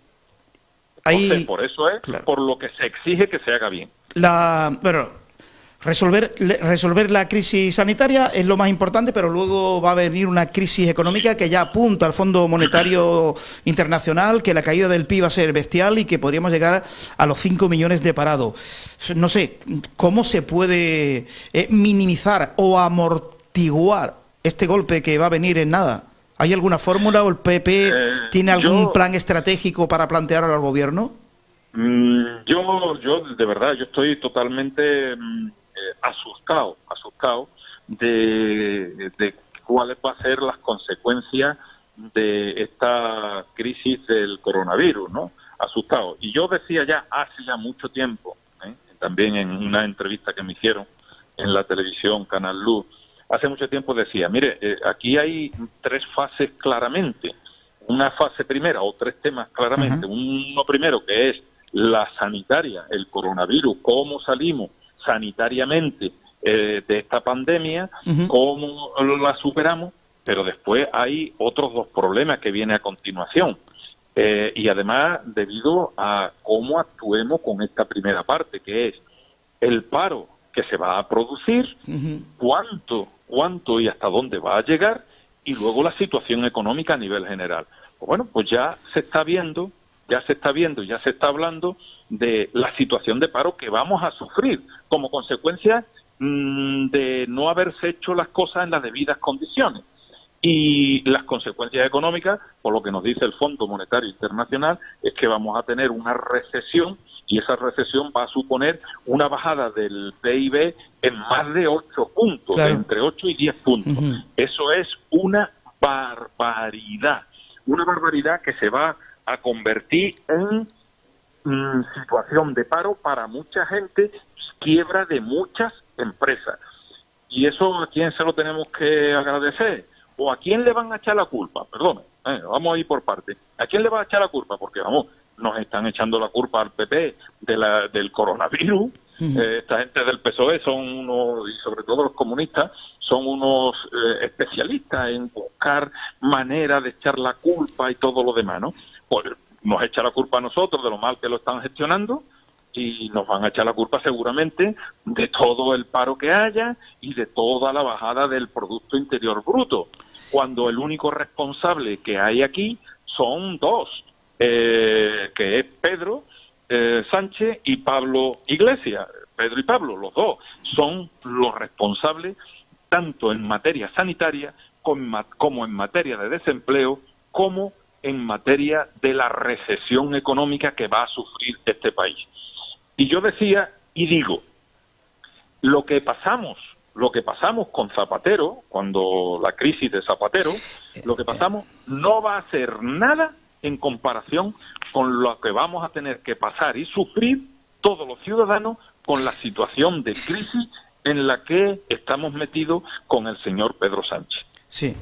Entonces, por eso es por lo que se exige que se haga bien. Resolver la crisis sanitaria es lo más importante, pero luego va a venir una crisis económica que ya apunta al Fondo Monetario Internacional, que la caída del PIB va a ser bestial y que podríamos llegar a los 5 millones de parados. No sé, ¿cómo se puede minimizar o amortiguar este golpe que va a venir en nada? ¿Hay alguna fórmula o el PP tiene algún plan estratégico para plantear al gobierno? Yo de verdad, yo estoy totalmente asustado de cuáles van a ser las consecuencias de esta crisis del coronavirus, ¿no? Asustado. Y yo decía ya hace ya mucho tiempo, también en una entrevista que me hicieron en la televisión Canal Luz, hace mucho tiempo decía, mire, aquí hay 3 fases claramente. Una fase primera o 3 temas claramente. Uno primero que es la sanitaria, el coronavirus, cómo salimos sanitariamente de esta pandemia, cómo la superamos, pero después hay otros 2 problemas que vienen a continuación. Y además, debido a cómo actuemos con esta primera parte, que es el paro que se va a producir, cuánto y hasta dónde va a llegar, y luego la situación económica a nivel general. Pues bueno, pues ya se está viendo, ya se está hablando de la situación de paro que vamos a sufrir como consecuencia de no haberse hecho las cosas en las debidas condiciones. Y las consecuencias económicas, por lo que nos dice el Fondo Monetario Internacional, es que vamos a tener una recesión, y esa recesión va a suponer una bajada del PIB en más de 8 puntos, claro, entre 8 y 10 puntos. Eso es una barbaridad que se va a convertir en situación de paro para mucha gente, quiebra de muchas empresas. ¿Y eso a quién se lo tenemos que agradecer? ¿O a quién le van a echar la culpa? Perdón, vamos a ir por parte. ¿A quién le va a echar la culpa? Porque, vamos, nos están echando la culpa al PP del coronavirus. Esta gente del PSOE son unos, y sobre todo los comunistas, son unos especialistas en buscar maneras de echar la culpa y todo lo demás, ¿no? Pues nos echa la culpa a nosotros de lo mal que lo están gestionando, y nos van a echar la culpa seguramente de todo el paro que haya y de toda la bajada del Producto Interior Bruto, cuando el único responsable que hay aquí son 2, que es Pedro Sánchez y Pablo Iglesias. Pedro y Pablo, los 2, son los responsables tanto en materia sanitaria como en materia de desempleo, como en materia de la recesión económica que va a sufrir este país. Y yo decía y digo, lo que pasamos con Zapatero, cuando la crisis de Zapatero, lo que pasamos no va a ser nada en comparación con lo que vamos a tener que pasar y sufrir todos los ciudadanos con la situación de crisis en la que estamos metidos con el señor Pedro Sánchez. Sí.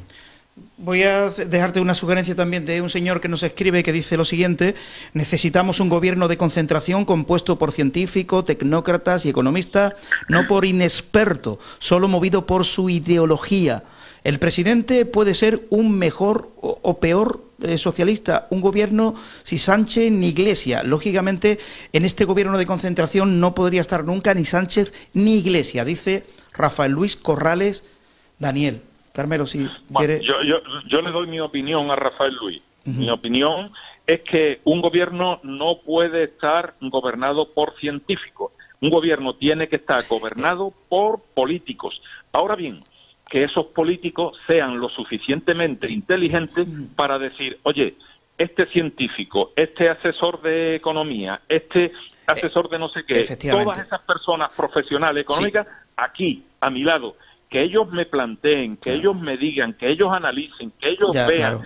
Voy a dejarte una sugerencia también de un señor que nos escribe que dice lo siguiente: necesitamos un gobierno de concentración compuesto por científicos, tecnócratas y economistas, no por inexpertos, solo movido por su ideología. El presidente puede ser un mejor o peor socialista, un gobierno sin Sánchez ni Iglesias. Lógicamente, en este gobierno de concentración no podría estar nunca ni Sánchez ni Iglesias, dice Rafael Luis Corrales Daniel. Carmelo, si quiere... Yo le doy mi opinión a Rafael Luis. Mi opinión es que un gobierno no puede estar gobernado por científicos. Un gobierno tiene que estar gobernado por políticos. Ahora bien, que esos políticos sean lo suficientemente inteligentes para decir, oye, este científico, este asesor de economía, este asesor de no sé qué, todas esas personas profesionales económicas, aquí, a mi lado, que ellos me planteen, que ellos me digan, que ellos analicen, que ellos vean,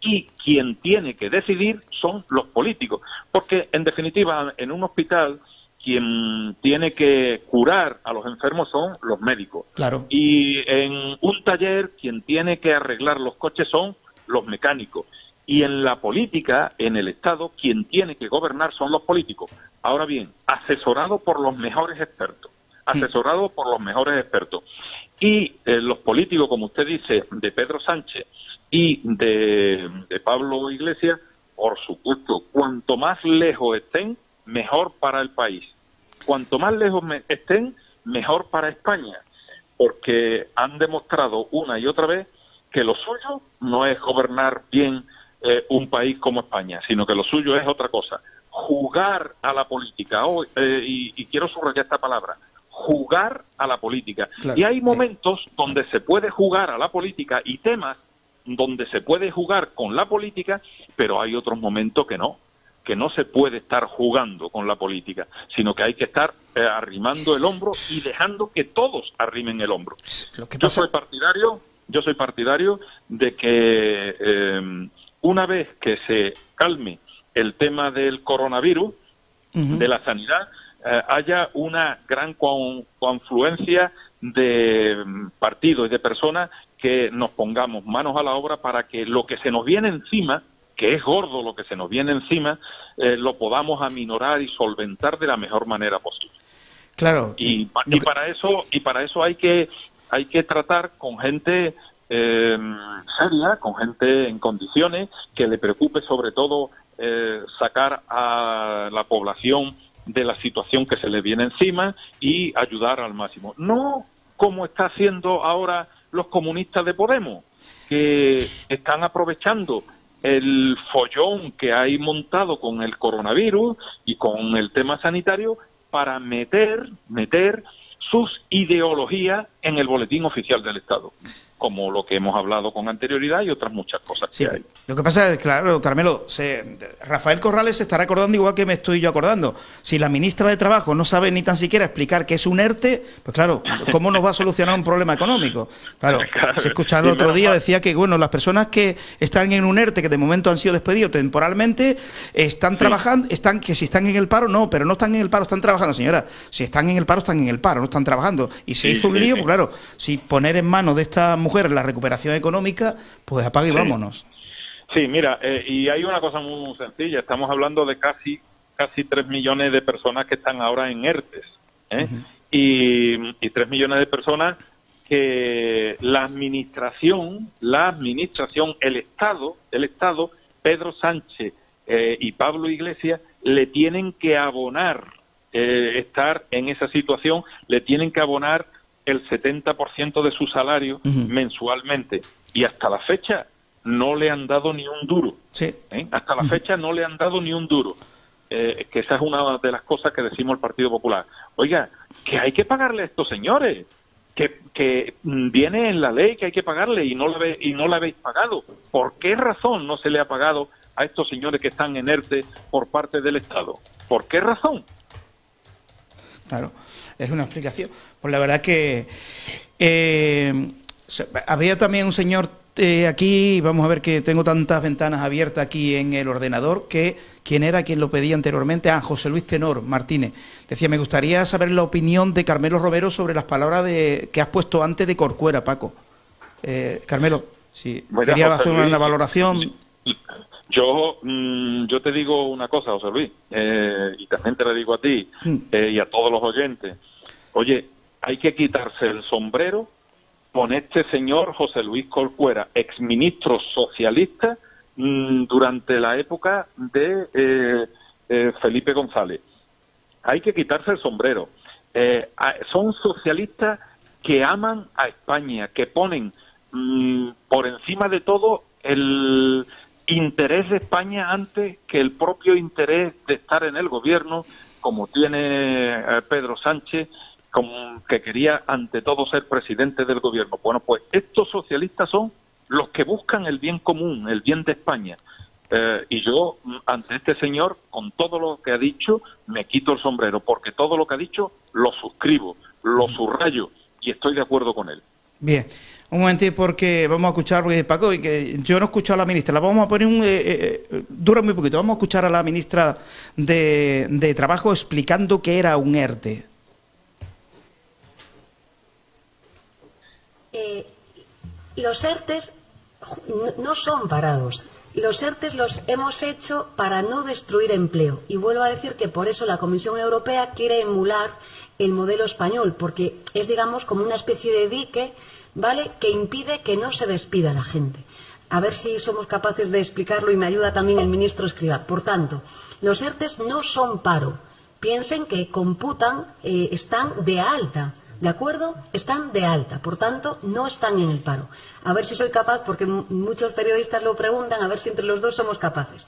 y quien tiene que decidir son los políticos. Porque, en definitiva, en un hospital, quien tiene que curar a los enfermos son los médicos. Claro. Y en un taller, quien tiene que arreglar los coches son los mecánicos. Y en la política, en el Estado, quien tiene que gobernar son los políticos. Ahora bien, asesorado por los mejores expertos. Asesorado por los mejores expertos. Y los políticos, como usted dice, de Pedro Sánchez y de Pablo Iglesias, por supuesto, cuanto más lejos estén, mejor para el país. Cuanto más lejos estén, mejor para España, porque han demostrado una y otra vez que lo suyo no es gobernar bien un país como España, sino que lo suyo es otra cosa, jugar a la política, y quiero subrayar esta palabra, jugar a la política. Claro. Y hay momentos donde se puede jugar a la política y temas donde se puede jugar con la política, pero hay otros momentos que no se puede estar jugando con la política, sino que hay que estar arrimando el hombro y dejando que todos arrimen el hombro. Yo soy partidario de que una vez que se calme el tema del coronavirus, de la sanidad, haya una gran confluencia de partidos y de personas que nos pongamos manos a la obra para que lo que se nos viene encima, que es gordo lo que se nos viene encima, lo podamos aminorar y solventar de la mejor manera posible. Claro. Y para eso hay que tratar con gente seria, con gente en condiciones, que le preocupe sobre todo sacar a la población de la situación que se le viene encima y ayudar al máximo. No como está haciendo ahora los comunistas de Podemos, que están aprovechando el follón que hay montado con el coronavirus y con el tema sanitario para meter sus ideologías en el boletín oficial del Estado, como lo que hemos hablado con anterioridad y otras muchas cosas que hay. Lo que pasa es, claro, Carmelo, Rafael Corrales se estará acordando igual que me estoy yo acordando. Si la ministra de Trabajo no sabe ni tan siquiera explicar qué es un ERTE, pues claro, ¿cómo nos va a solucionar un problema económico? Claro, se escuchaba el otro día, decía que, bueno, las personas que están en un ERTE, que de momento han sido despedidos temporalmente, están trabajando, que si están en el paro, no, pero no están en el paro, están trabajando, señora. Si están en el paro, están en el paro, no están trabajando. Y se hizo un lío, pues claro, si poner en manos de esta mujer la recuperación económica, pues apague y vámonos. Sí, mira, y hay una cosa muy sencilla. Estamos hablando de casi 3 millones de personas que están ahora en ERTES, y 3 millones de personas que la administración, el Estado, Pedro Sánchez y Pablo Iglesias le tienen que abonar estar en esa situación, le tienen que abonar el 70% de su salario mensualmente, y hasta la fecha no le han dado ni un duro. Hasta la fecha no le han dado ni un duro. Que esa es una de las cosas que decimos el Partido Popular. Oiga, que hay que pagarle a estos señores, que viene en la ley que hay que pagarle y no le habéis pagado. ¿Por qué razón no se le ha pagado a estos señores que están en ERTE por parte del Estado? ¿Por qué razón? Claro, es una explicación. Pues la verdad que había también un señor aquí, vamos a ver que tengo tantas ventanas abiertas aquí en el ordenador, que ¿quién era quien lo pedía anteriormente? José Luis Tenor Martínez. Decía, me gustaría saber la opinión de Carmelo Romero sobre las palabras que has puesto antes de Corcuera, Paco. Carmelo, si quería hacer una valoración. Yo te digo una cosa, José Luis, y también te lo digo a ti y a todos los oyentes. Oye, hay que quitarse el sombrero con este señor José Luis Corcuera, exministro socialista durante la época de Felipe González. Hay que quitarse el sombrero. Son socialistas que aman a España, que ponen por encima de todo el interés de España antes que el propio interés de estar en el gobierno, como tiene Pedro Sánchez, que quería ante todo ser presidente del gobierno. Bueno, pues estos socialistas son los que buscan el bien común, el bien de España. Y yo, ante este señor, con todo lo que ha dicho, me quito el sombrero, porque todo lo que ha dicho lo suscribo, lo subrayo y estoy de acuerdo con él. Bien, un momentito porque vamos a escuchar, porque Paco, y que yo no he escuchado a la ministra, la vamos a poner dura muy poquito, vamos a escuchar a la ministra de Trabajo explicando qué era un ERTE. Los ERTES no son parados. Los ERTES los hemos hecho para no destruir empleo. Y vuelvo a decir que por eso la Comisión Europea quiere emular el modelo español, porque es, digamos, como una especie de dique, ¿vale?, que impide que no se despida a la gente. A ver si somos capaces de explicarlo y me ayuda también el ministro Escrivá. Por tanto, los ERTES no son paro, piensen que computan, están de alta. ¿De acuerdo? Están de alta, por tanto, no están en el paro. A ver si soy capaz, porque muchos periodistas lo preguntan, a ver si entre los dos somos capaces.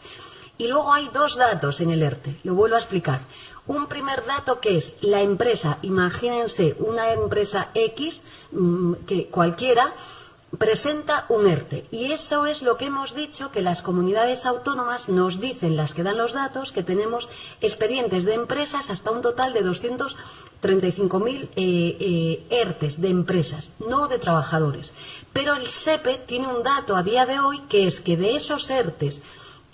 Y luego hay dos datos en el ERTE, lo vuelvo a explicar. Un primer dato que es la empresa, imagínense una empresa X, que cualquiera, presenta un ERTE. Y eso es lo que hemos dicho, que las comunidades autónomas nos dicen, las que dan los datos, que tenemos expedientes de empresas hasta un total de 235.000 ERTEs de empresas, no de trabajadores. Pero el SEPE tiene un dato a día de hoy, que es que de esos ERTEs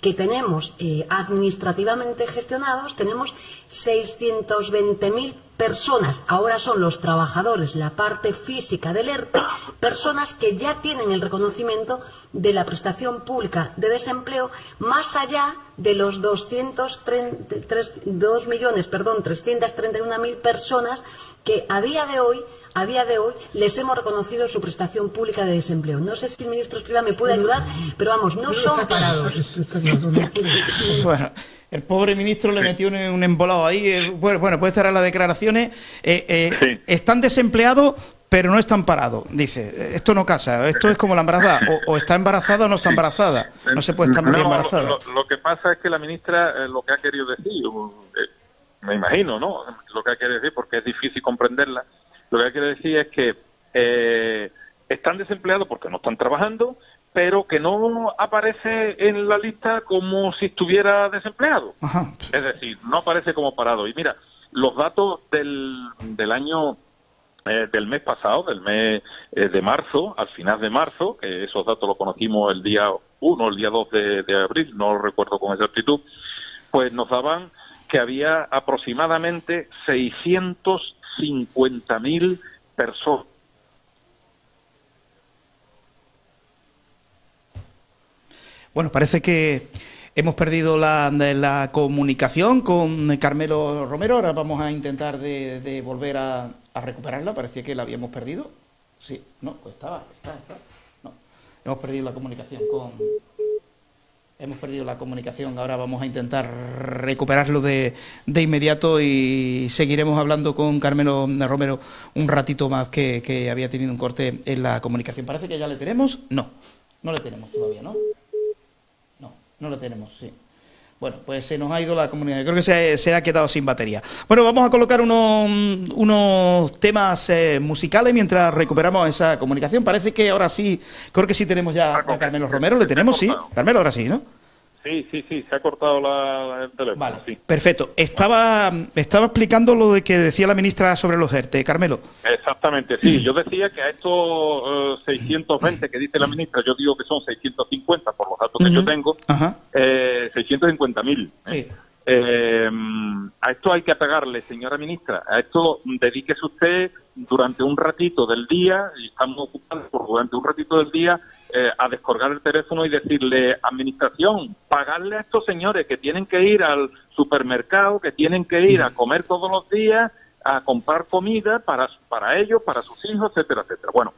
que tenemos administrativamente gestionados, tenemos 620.000 personas, ahora son los trabajadores, la parte física del ERTE, personas que ya tienen el reconocimiento de la prestación pública de desempleo, más allá de los 331.000 personas que a día de hoy les hemos reconocido su prestación pública de desempleo. No sé si el ministro Escrivá me puede ayudar, pero vamos, no son parados. Bueno, el pobre ministro le metió un embolado ahí. Bueno, puede cerrar las declaraciones. Sí. Están desempleados, pero no están parados. Dice, esto no casa, esto es como la embarazada. O está embarazada o no está embarazada. No se puede estar muy embarazada. Lo que pasa es que la ministra lo que ha querido decir, me imagino, ¿no? Lo que ha querido decir, porque es difícil comprenderla. Lo que quiero decir es que están desempleados porque no están trabajando, pero que no aparece en la lista como si estuviera desempleado. Ajá. Es decir, no aparece como parado. Y mira, los datos del año, del mes pasado, del mes de marzo, al final de marzo, que esos datos los conocimos el día 1, el día 2 de abril, no lo recuerdo con exactitud, pues nos daban que había aproximadamente 650.000 personas. Bueno, parece que hemos perdido la comunicación con Carmelo Romero. Ahora vamos a intentar de volver a recuperarla. Parecía que la habíamos perdido. Sí, no, pues está. No, hemos perdido la comunicación ahora vamos a intentar recuperarlo de inmediato y seguiremos hablando con Carmelo Romero un ratito más, que había tenido un corte en la comunicación. Parece que ya le tenemos. No le tenemos todavía, ¿no? No lo tenemos, sí. Bueno, pues se nos ha ido la comunicación. Creo que se ha quedado sin batería. Bueno, vamos a colocar unos temas musicales mientras recuperamos esa comunicación. Parece que ahora sí, creo que sí tenemos ya a Carmelo Romero. ¿Le tenemos? Sí. Carmelo, ahora sí, ¿no? Sí, se ha cortado el teléfono. Vale, sí. Perfecto. Estaba explicando lo de que decía la ministra sobre los ERTE, Carmelo. Exactamente, sí. Yo decía que a estos 620 que dice la ministra, yo digo que son 650 por los datos que yo tengo, 650.000. Sí. A esto hay que pegarle, señora ministra. A esto dedíquese usted durante un ratito del día, y estamos ocupados durante un ratito del día, a descolgar el teléfono y decirle, administración, pagarle a estos señores que tienen que ir al supermercado, que tienen que ir a comer todos los días, a comprar comida para ellos, para sus hijos, etcétera, etcétera. Bueno,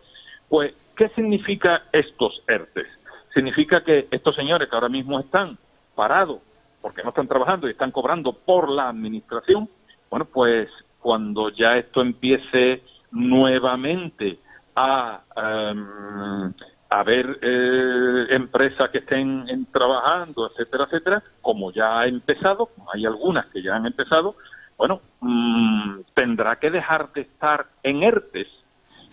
pues, ¿qué significa estos ERTES? Significa que estos señores que ahora mismo están parados porque no están trabajando y están cobrando por la administración, bueno, pues cuando ya esto empiece nuevamente a haber empresas que estén trabajando, etcétera, etcétera, como ya ha empezado, hay algunas que ya han empezado, bueno, tendrá que dejar de estar en ERTES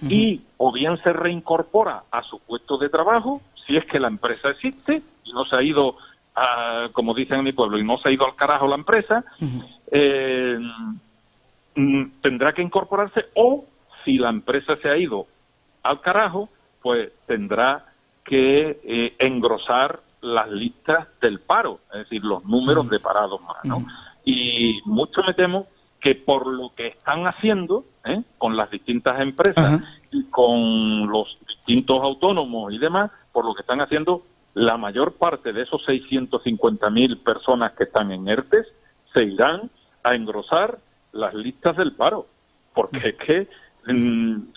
y o bien se reincorpora a su puesto de trabajo, si es que la empresa existe y no se ha ido, como dicen en mi pueblo, y no se ha ido al carajo la empresa, tendrá que incorporarse, o si la empresa se ha ido al carajo, pues tendrá que engrosar las listas del paro, es decir, los números de parados más, ¿no? Y mucho me temo que por lo que están haciendo con las distintas empresas y con los distintos autónomos y demás, por lo que están haciendo, la mayor parte de esos 650.000 personas que están en ERTES se irán a engrosar las listas del paro. Porque es que,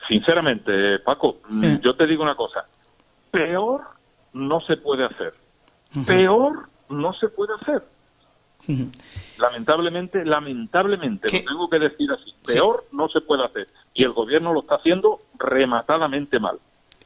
sinceramente, Paco, yo te digo una cosa, peor no se puede hacer. Peor no se puede hacer. Lamentablemente, lo tengo que decir así, peor Sí. no se puede hacer. Y el gobierno lo está haciendo rematadamente mal.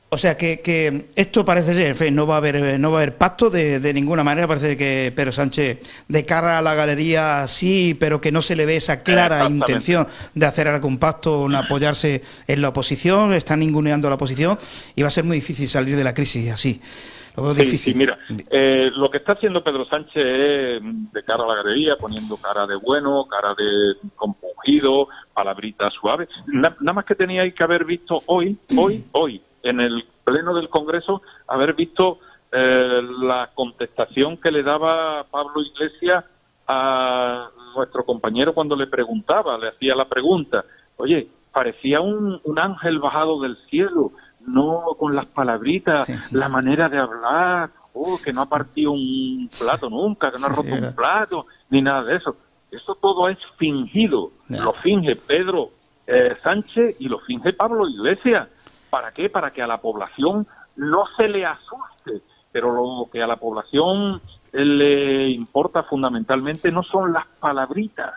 O sea que esto parece ser, en fin, no va a haber pacto de ninguna manera. Parece que Pedro Sánchez, de cara a la galería, sí, pero que no se le ve esa clara intención de hacer algún pacto, en apoyarse en la oposición, está ninguneando a la oposición y va a ser muy difícil salir de la crisis así. Lo veo difícil. Sí, mira, lo que está haciendo Pedro Sánchez es de cara a la galería, poniendo cara de bueno, cara de compungido, palabritas suaves. Nada más que teníais que haber visto hoy, en el pleno del Congreso, haber visto la contestación que le daba Pablo Iglesias a nuestro compañero cuando le hacía la pregunta. Oye, parecía un ángel bajado del cielo, no con las palabritas, sí, la manera de hablar, que no ha partido un plato nunca, que no ha roto un plato, ni nada de eso. Eso todo es fingido, lo finge Pedro Sánchez y lo finge Pablo Iglesias. ¿Para qué? Para que a la población no se le asuste, pero lo que a la población le importa fundamentalmente no son las palabritas,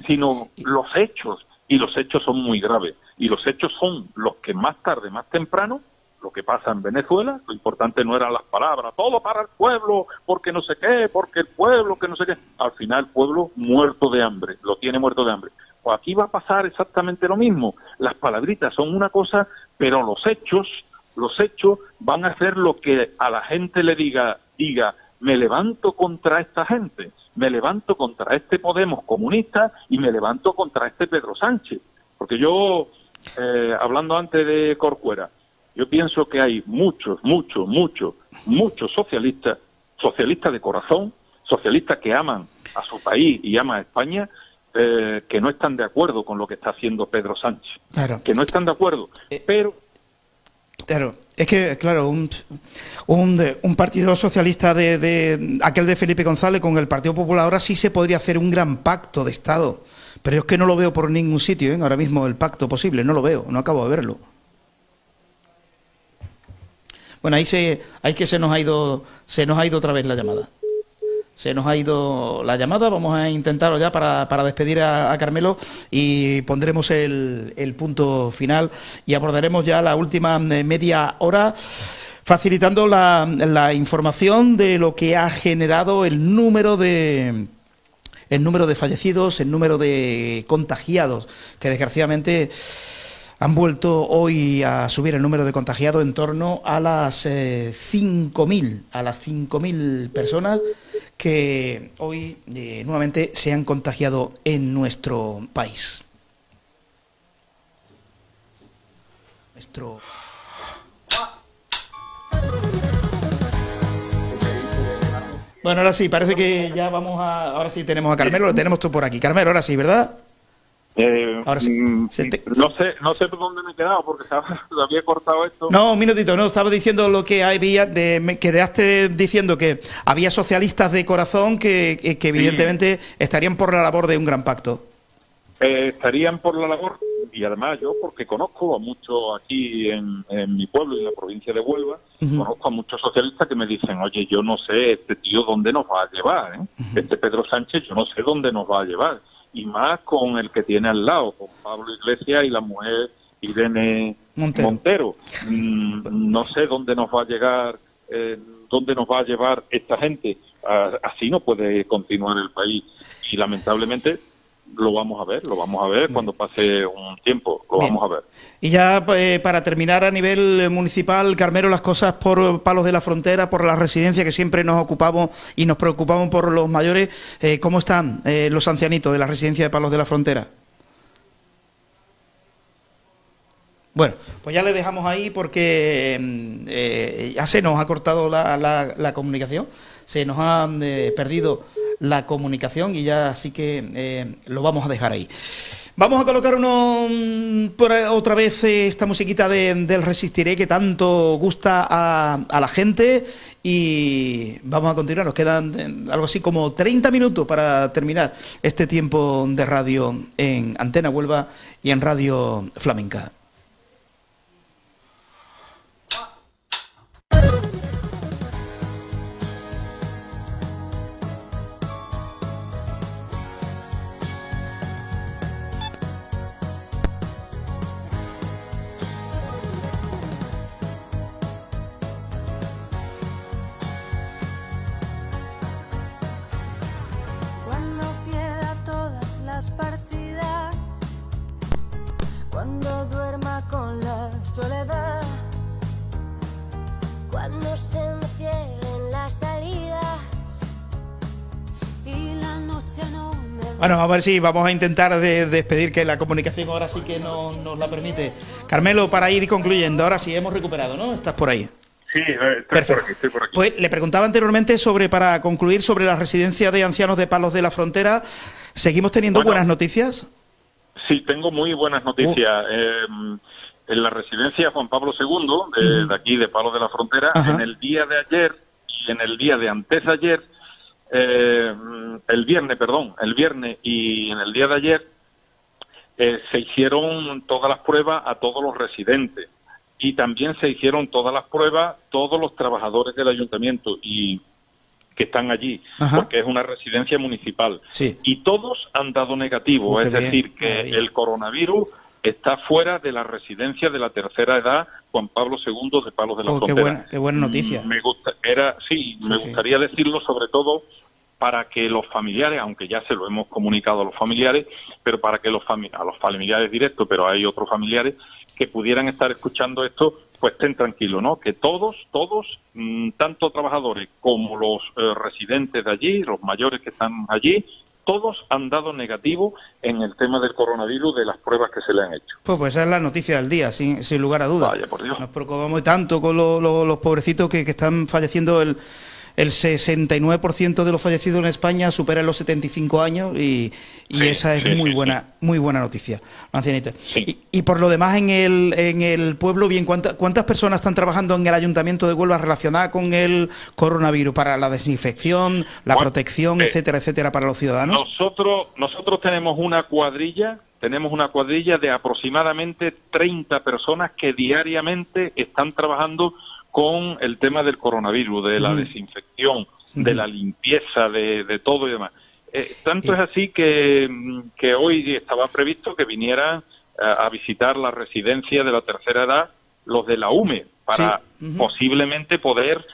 sino los hechos, y los hechos son muy graves, y los hechos son los que más tarde, más temprano, lo que pasa en Venezuela. Lo importante no eran las palabras, todo para el pueblo, porque no sé qué, porque el pueblo, que no sé qué. Al final el pueblo muerto de hambre, lo tiene muerto de hambre. Pues aquí va a pasar exactamente lo mismo. Las palabritas son una cosa, pero los hechos van a hacer lo que a la gente le diga, me levanto contra esta gente, me levanto contra este Podemos comunista y me levanto contra este Pedro Sánchez. Porque yo, hablando antes de Corcuera, yo pienso que hay muchos socialistas de corazón, socialistas que aman a su país y aman a España, que no están de acuerdo con lo que está haciendo Pedro Sánchez. Claro. Que no están de acuerdo, pero... Claro, es que, claro, un partido socialista de aquel de Felipe González con el Partido Popular ahora sí se podría hacer un gran pacto de Estado, pero es que no lo veo por ningún sitio, ahora mismo el pacto posible, no lo veo, no acabo de verlo. Bueno, ahí que se nos ha ido otra vez la llamada. Se nos ha ido la llamada, vamos a intentarlo ya para despedir a Carmelo y pondremos el punto final y abordaremos ya la última media hora facilitando la información de lo que ha generado el número de fallecidos, el número de contagiados, que desgraciadamente han vuelto hoy a subir el número de contagiados en torno a las 5.000 personas que hoy nuevamente se han contagiado en nuestro país. Bueno, ahora sí, parece que ya ahora sí tenemos a Carmelo, lo tenemos tú por aquí. Carmelo, ahora sí, ¿verdad? Ahora sí. No sé por dónde me he quedado porque había cortado esto. No, un minutito, no, estaba diciendo lo que había, me quedaste diciendo que había socialistas de corazón que evidentemente estarían por la labor de un gran pacto. Estarían por la labor, y además yo, porque conozco a muchos aquí en mi pueblo y en la provincia de Huelva, conozco a muchos socialistas que me dicen, oye, yo no sé este tío dónde nos va a llevar, este Pedro Sánchez, yo no sé dónde nos va a llevar. Y más con el que tiene al lado, con Pablo Iglesias y la mujer Irene Montero. No sé dónde nos va a llegar, dónde nos va a llevar esta gente. Así no puede continuar el país. Y lamentablemente lo vamos a ver cuando pase un tiempo, vamos a ver. Y ya para terminar a nivel municipal, Carmelo, las cosas por Palos de la Frontera, por la residencia que siempre nos ocupamos y nos preocupamos por los mayores, ¿cómo están los ancianitos de la residencia de Palos de la Frontera? Bueno, pues ya le dejamos ahí porque ya se nos ha cortado la comunicación, se nos ha perdido la comunicación y ya sí que lo vamos a dejar ahí. Vamos a colocar otra vez esta musiquita del Resistiré que tanto gusta a la gente y vamos a continuar. Nos quedan algo así como 30 minutos para terminar este tiempo de radio en Antena Huelva y en Radio Flamenca. Bueno, a ver si vamos a intentar despedir, que la comunicación ahora sí que nos la permite. Carmelo, para ir concluyendo, ahora sí hemos recuperado, ¿no? ¿Estás por ahí? Sí, estoy por aquí. Pues le preguntaba anteriormente para concluir, sobre la residencia de ancianos de Palos de la Frontera. ¿Seguimos teniendo buenas noticias? Sí, tengo muy buenas noticias. En la residencia Juan Pablo II, de aquí de Palos de la Frontera, en el día de ayer y en el día de antes de ayer, el viernes y en el día de ayer, se hicieron todas las pruebas a todos los residentes y también se hicieron todas las pruebas todos los trabajadores del ayuntamiento y que están allí, porque es una residencia municipal. Sí. Y todos han dado negativo, es decir, que el coronavirus está fuera de la residencia de la tercera edad Juan Pablo II de Palos de la Frontera. Qué buena noticia. Me gustaría decirlo sobre todo para que los familiares, aunque ya se lo hemos comunicado a los familiares, pero para que a los familiares directos, pero hay otros familiares que pudieran estar escuchando esto, pues estén tranquilos, ¿no? Que todos, tanto trabajadores como los residentes de allí, los mayores que están allí, todos han dado negativo en el tema del coronavirus de las pruebas que se le han hecho. Pues esa es la noticia del día, sin lugar a dudas. Vaya, por Dios. Nos preocupamos tanto con los pobrecitos que están falleciendo. El 69% de los fallecidos en España superan los 75 años y esa es muy buena noticia, ancianita. Sí. Y por lo demás, en el pueblo, bien, ¿cuántas personas están trabajando en el Ayuntamiento de Huelva relacionadas con el coronavirus para la desinfección, la protección, etcétera, para los ciudadanos? Nosotros tenemos una cuadrilla de aproximadamente 30 personas que diariamente están trabajando con el tema del coronavirus, de la desinfección, de la limpieza, de todo y demás. Tanto es así que hoy estaba previsto que vinieran a visitar la residencia de la tercera edad los de la UME para posiblemente poder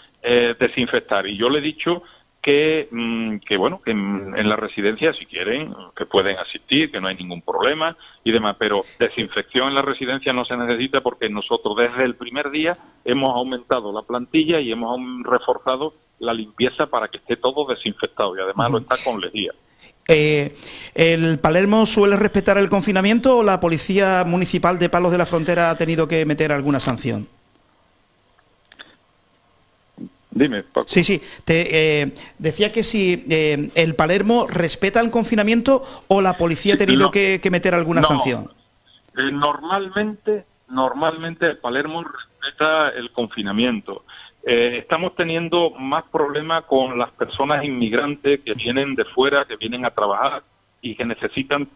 desinfectar. Y yo le he dicho que en la residencia, si quieren, que pueden asistir, que no hay ningún problema y demás, pero desinfección en la residencia no se necesita porque nosotros desde el primer día hemos aumentado la plantilla y hemos reforzado la limpieza para que esté todo desinfectado y además lo está con lejía. ¿El Palermo suele respetar el confinamiento o la Policía Municipal de Palos de la Frontera ha tenido que meter alguna sanción? Dime, Paco. Sí. Decía que si el Palermo respeta el confinamiento o la policía ha tenido que meter alguna sanción. Normalmente el Palermo respeta el confinamiento. Estamos teniendo más problemas con las personas inmigrantes que vienen de fuera, que vienen a trabajar y que necesitan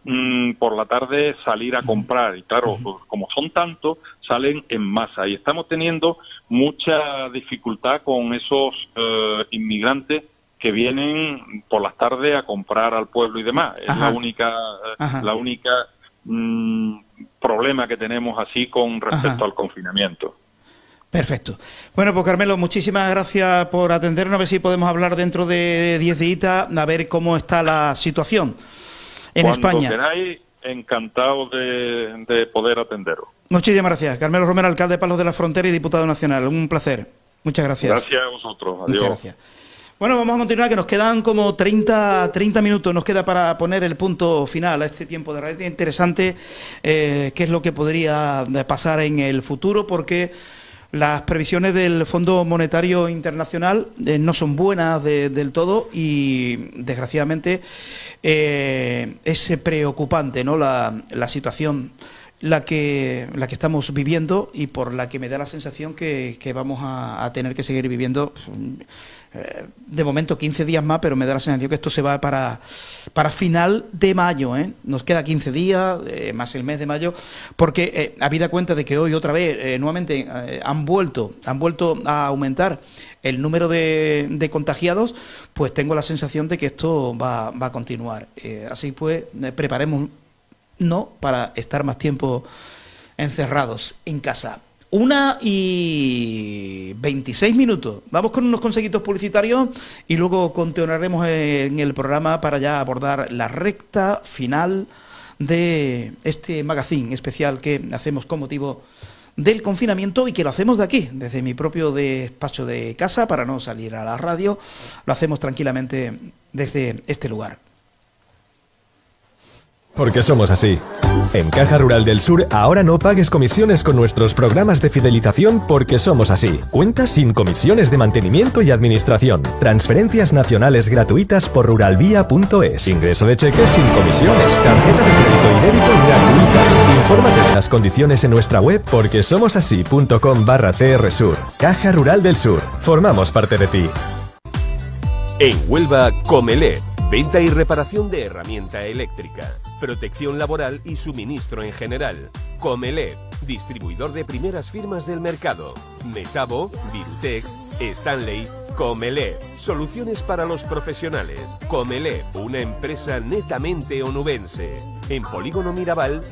por la tarde salir a comprar. Y claro, como son tantos, salen en masa. Y estamos teniendo mucha dificultad con esos inmigrantes que vienen por las tardes a comprar al pueblo y demás. Es la única problema que tenemos así con respecto al confinamiento. Perfecto. Bueno, pues Carmelo, muchísimas gracias por atendernos. A ver si podemos hablar dentro de 10 días, a ver cómo está la situación en España. Cuando queráis, encantado de poder atenderos. Muchísimas gracias. Carmelo Romero, alcalde de Palos de la Frontera y diputado nacional. Un placer. Muchas gracias. Gracias a vosotros. Adiós. Muchas gracias. Bueno, vamos a continuar, que nos quedan como 30 minutos, nos queda para poner el punto final a este tiempo de radio. Interesante qué es lo que podría pasar en el futuro, porque las previsiones del Fondo Monetario Internacional no son buenas del todo y, desgraciadamente, es preocupante, ¿no?, la situación la que estamos viviendo y por la que me da la sensación que vamos a tener que seguir viviendo de momento 15 días más, pero me da la sensación que esto se va para final de mayo, Nos queda 15 días, más el mes de mayo, porque habida cuenta de que hoy otra vez, nuevamente, han vuelto a aumentar el número de contagiados, pues tengo la sensación de que esto va a continuar. Así pues, preparemos para estar más tiempo encerrados en casa. 1:26. Vamos con unos consejitos publicitarios y luego continuaremos en el programa para ya abordar la recta final de este magazine especial que hacemos con motivo del confinamiento y que lo hacemos de aquí, desde mi propio despacho de casa, para no salir a la radio. Lo hacemos tranquilamente desde este lugar. Porque somos así. En Caja Rural del Sur ahora no pagues comisiones con nuestros programas de fidelización porque somos así. Cuentas sin comisiones de mantenimiento y administración. Transferencias nacionales gratuitas por ruralvía.es. Ingreso de cheques sin comisiones. Tarjeta de crédito y débito gratuitas. Infórmate de las condiciones en nuestra web porquesomosasí.com/CRSur. Caja Rural del Sur. Formamos parte de ti. En Huelva, Comelet. Venta y reparación de herramienta eléctrica, protección laboral y suministro en general. Comelet, distribuidor de primeras firmas del mercado. Metabo, Virutex, Stanley. Comelet, soluciones para los profesionales. Comelet, una empresa netamente onubense. En Polígono Mirabal,